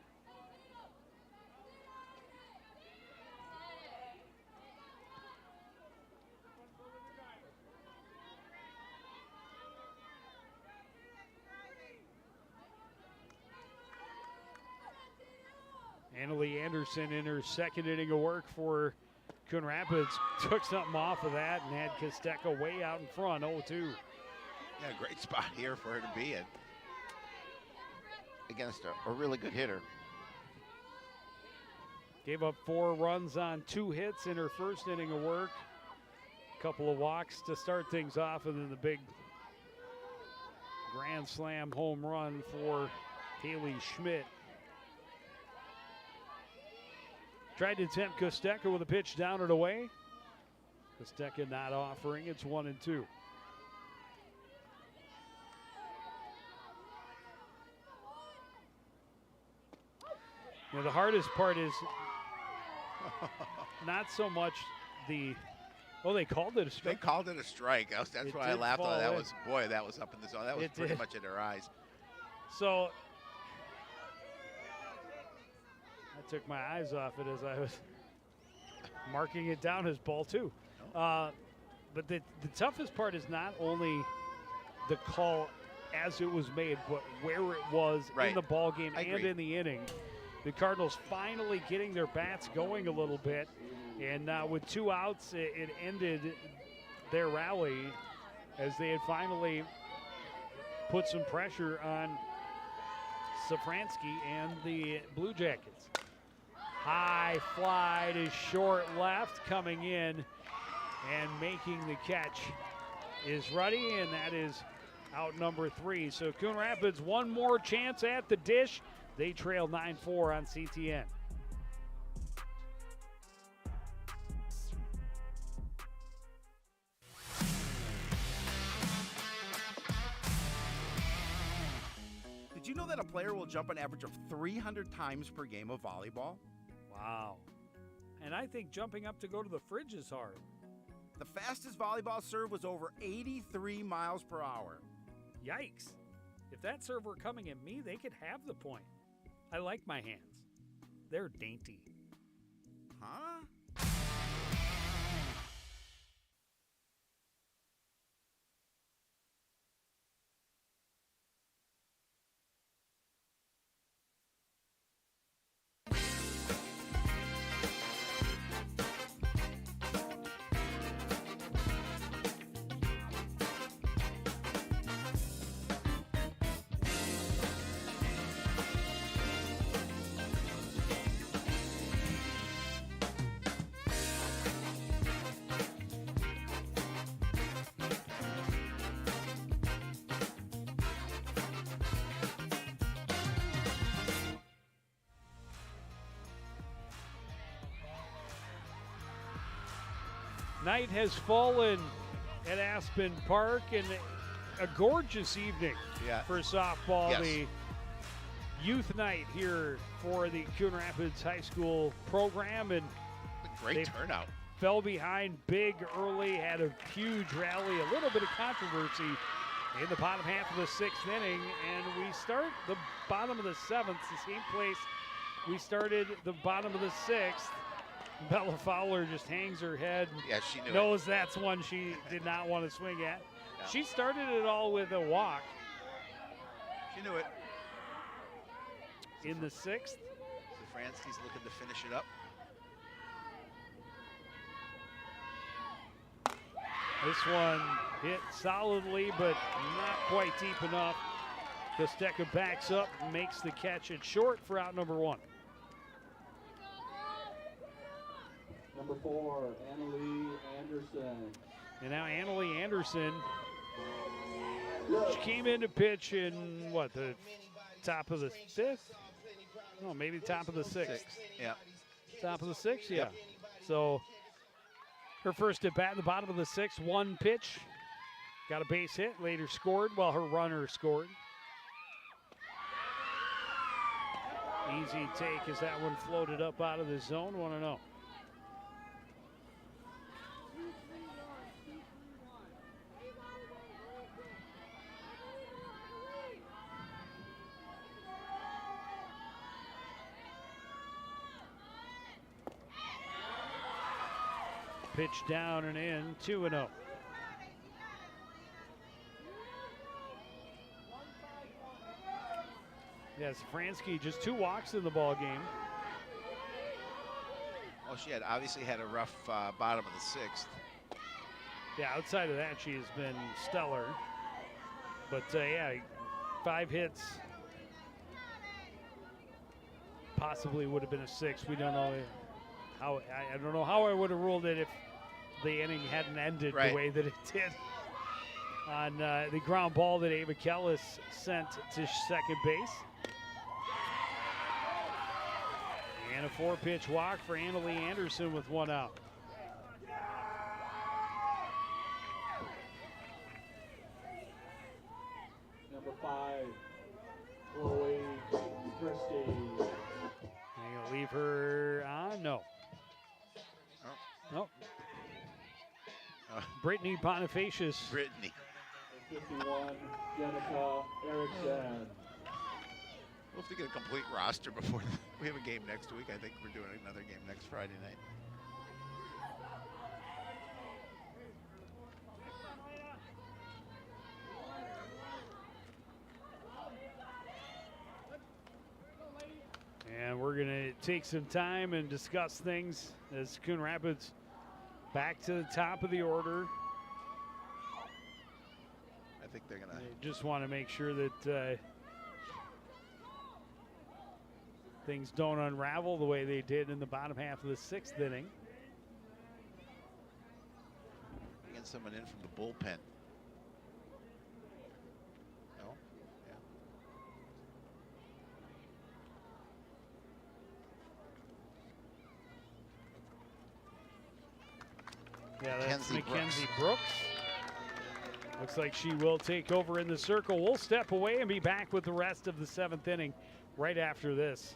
Annalie Anderson in her second inning of work for Coon Rapids took something off of that and had Kostecka way out in front, 0-2. Yeah, great spot here for her to be in against a really good hitter. Gave up 4 runs on 2 hits in her first inning of work. A couple of walks to start things off, and then the big grand slam home run for Haley Schmidt. Tried to tempt Kostecka with a pitch down and away. Kostecka not offering. It's 1-2. You know, the hardest part is not so much the. Oh, they called it a strike. They called it a strike. That's why I laughed. fall That in. was, boy, that was up in the zone. That was It pretty did. much in their eyes. So I took my eyes off it as I was marking it down as ball 2. But the toughest part is not only the call as it was made, but where it was in the ball game I and agree. in the inning. The Cardinals finally getting their bats going a little bit. And with 2 outs, it ended their rally as they had finally put some pressure on Safransky and the Blue Jackets. High fly to short left, coming in and making the catch is Ruddy, and that is out number 3. So Coon Rapids, one more chance at the dish. They trail 9-4 on CTN. Did you know that a player will jump an average of 300 times per game of volleyball? Wow. And I think jumping up to go to the fridge is hard. The fastest volleyball serve was over 83 miles per hour. Yikes. If that serve were coming at me, they could have the point. I like my hands. They're dainty. Huh? Night has fallen at Aspen Park, and a gorgeous evening for softball. Yes. The youth night here for the Coon Rapids High School program, and Great They- turnout. fell behind big early, had a huge rally, a little bit of controversy in the bottom half of the 6th inning, and we start the bottom of the 7th, the same place we started the bottom of the 6th. Bella Fowler just hangs her head, Yeah, she knew it. knows that's one she did not want to swing at. No. She started it all with a walk She knew it. in the 6th. Safransky's looking to finish it up. This one hit solidly, but not quite deep enough. Kostecka backs up, makes the catch at short for out number 1. Number 4, Annalie Anderson. And now Annalie Anderson, she came in to pitch in, what, the top of the 5th? No, maybe top of the 6th. Yeah. Top of the 6th, yeah. Yep. So her first at bat in the bottom of the 6th, 1 pitch. Got a base hit, later scored, while her runner scored. Easy take as that one floated up out of the zone, 1-0. Pitch down and in, 2-0. Yeah, Safransky just 2 walks in the ball game. Well, she had obviously had a rough bottom of the 6th. Yeah, outside of that, she has been stellar. But yeah, 5 hits. Possibly would have been a 6. We don't know how. I don't know how I would have ruled it if the inning hadn't ended Right. the way that it did. on the ground ball that Ava Kellis sent to second base. And a 4-pitch walk for Annalie Anderson with 1 out. Number 5, Chloe Christie. They're going to leave her on? No. Oh. Nope. Brittany Bonifacius. Brittany. 51, Jenica Erickson. We'll have to get a complete roster before we have a game next week. I think we're doing another game next Friday night. And we're going to take some time and discuss things as Coon Rapids back to the top of the order. I think they're going to just want to make sure that things don't unravel the way they did in the bottom half of the 6th inning. get someone in from the bullpen. No? Yeah. Yeah, that's Mackenzie Mackenzie Brooks. Looks like she will take over in the circle. We'll step away and be back with the rest of the 7th inning right after this.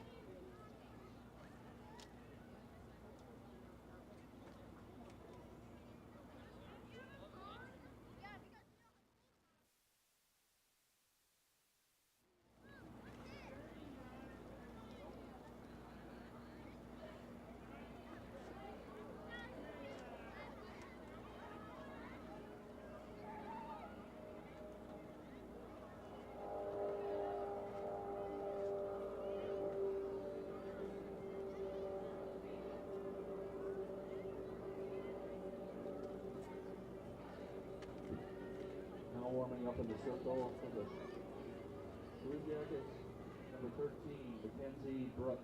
Warming up in the circle for the Blue Jackets, number 13, Mackenzie Brooks.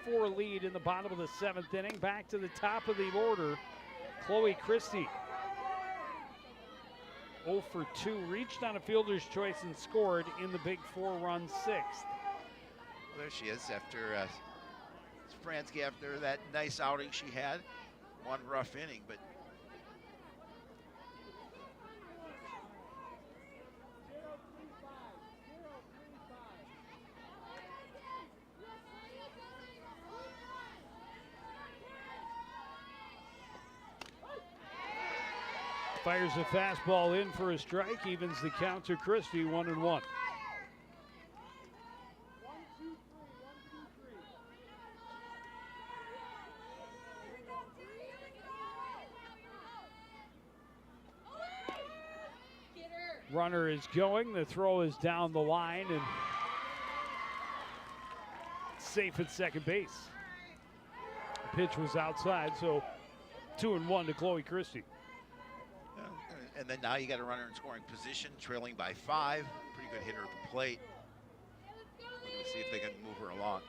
Four lead in the bottom of the 7th inning. Back to the top of the order, Chloe Christie. 0 for 2, reached on a fielder's choice and scored in the big 4-run 6th. Well, there she is after Spransky, after that nice outing she had. One rough inning, but fires a fastball in for a strike, evens the count to Christie, 1-1. Runner is going, the throw is down the line and safe at second base. The pitch was outside, so 2-1 to Chloe Christie. and then now you got a runner in scoring position, trailing by 5. Pretty good hitter at the plate. We're going to see if they can move her along.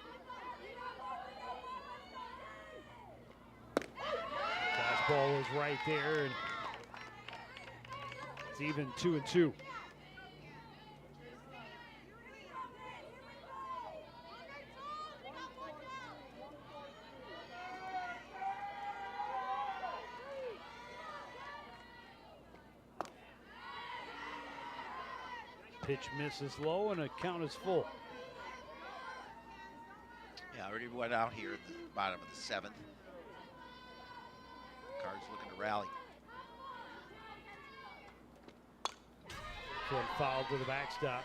ball was right there, and it's even 2-2. Pitch misses low, and a count is full. Yeah, already went out here at the bottom of the 7th. Cards looking to rally. One foul to the backstop.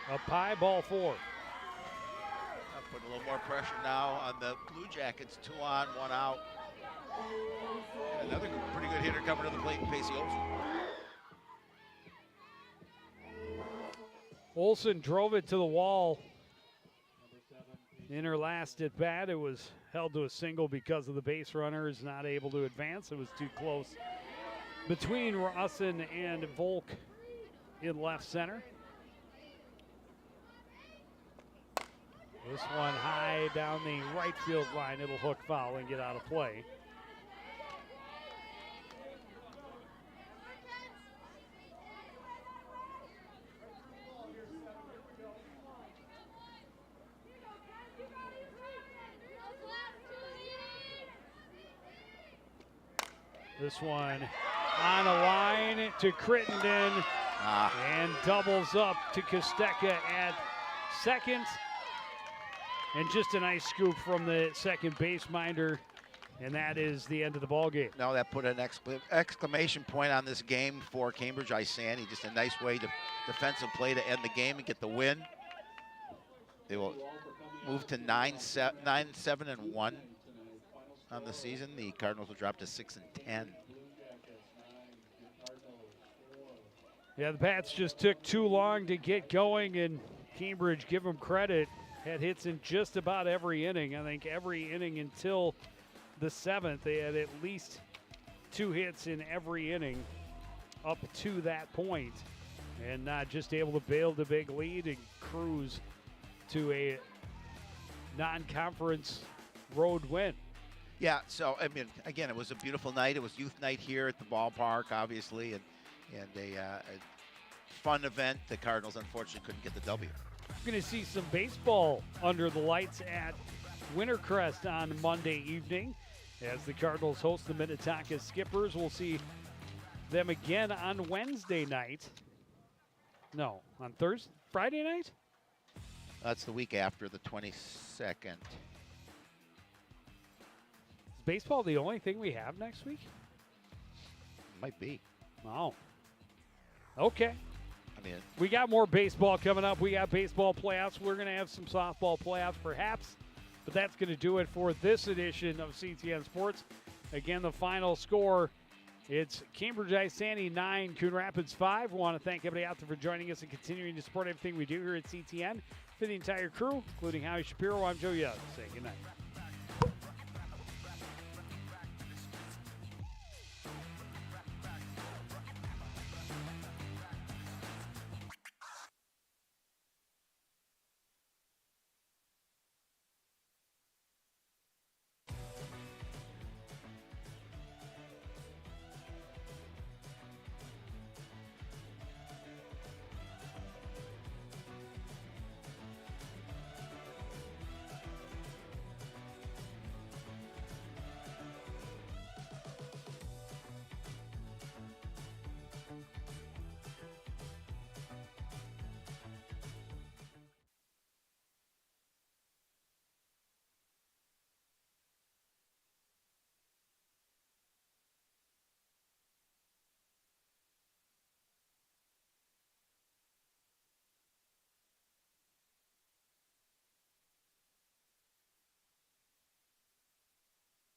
Up high, ball 4. I'll put a little more pressure now on the Blue Jackets. 2 on, 1 out. And another pretty good hitter coming to the plate, Pacey Olsen. Olsen drove it to the wall. In her last at bat, it was held to a single because of the base runner is not able to advance. It was too close between Rawson and Volk in left center. This one high down the right field line. It'll hook foul and get out of play. This one on a line to Crittenden and doubles up to Kostecka at second. And just a nice scoop from the second base minder, and that is the end of the ball game. No, that put an exclamation point on this game for Cambridge-Isanti. Just a nice way to defensive play to end the game and get the win. They will move to 9-7-1 on the season. The Cardinals will drop to 6-10. Yeah, the Pats just took too long to get going, and Cambridge, give them credit, had hits in just about every inning. I think every inning until the 7th, they had at least 2 hits in every inning up to that point, and not just able to bail the big lead and cruise to a non-conference road win. Yeah, so, I mean, again, it was a beautiful night. It was youth night here at the ballpark, obviously, and a fun event. The Cardinals, unfortunately, couldn't get the W. We're going to see some baseball under the lights at Wintercrest on Monday evening as the Cardinals host the Minnetonka Skippers. We'll see them again on Wednesday night. No, on Friday night? That's the week after, the 22nd. Is baseball the only thing we have next week? Might be. Oh. Okay. I mean, we got more baseball coming up. We got baseball playoffs. We're going to have some softball playoffs perhaps, but that's going to do it for this edition of CTN Sports. Again, the final score, it's Cambridge-Isanti 9, Coon Rapids 5. We want to thank everybody out there for joining us and continuing to support everything we do here at CTN. For the entire crew, including Howie Shapiro, I'm Joe Young, saying good night.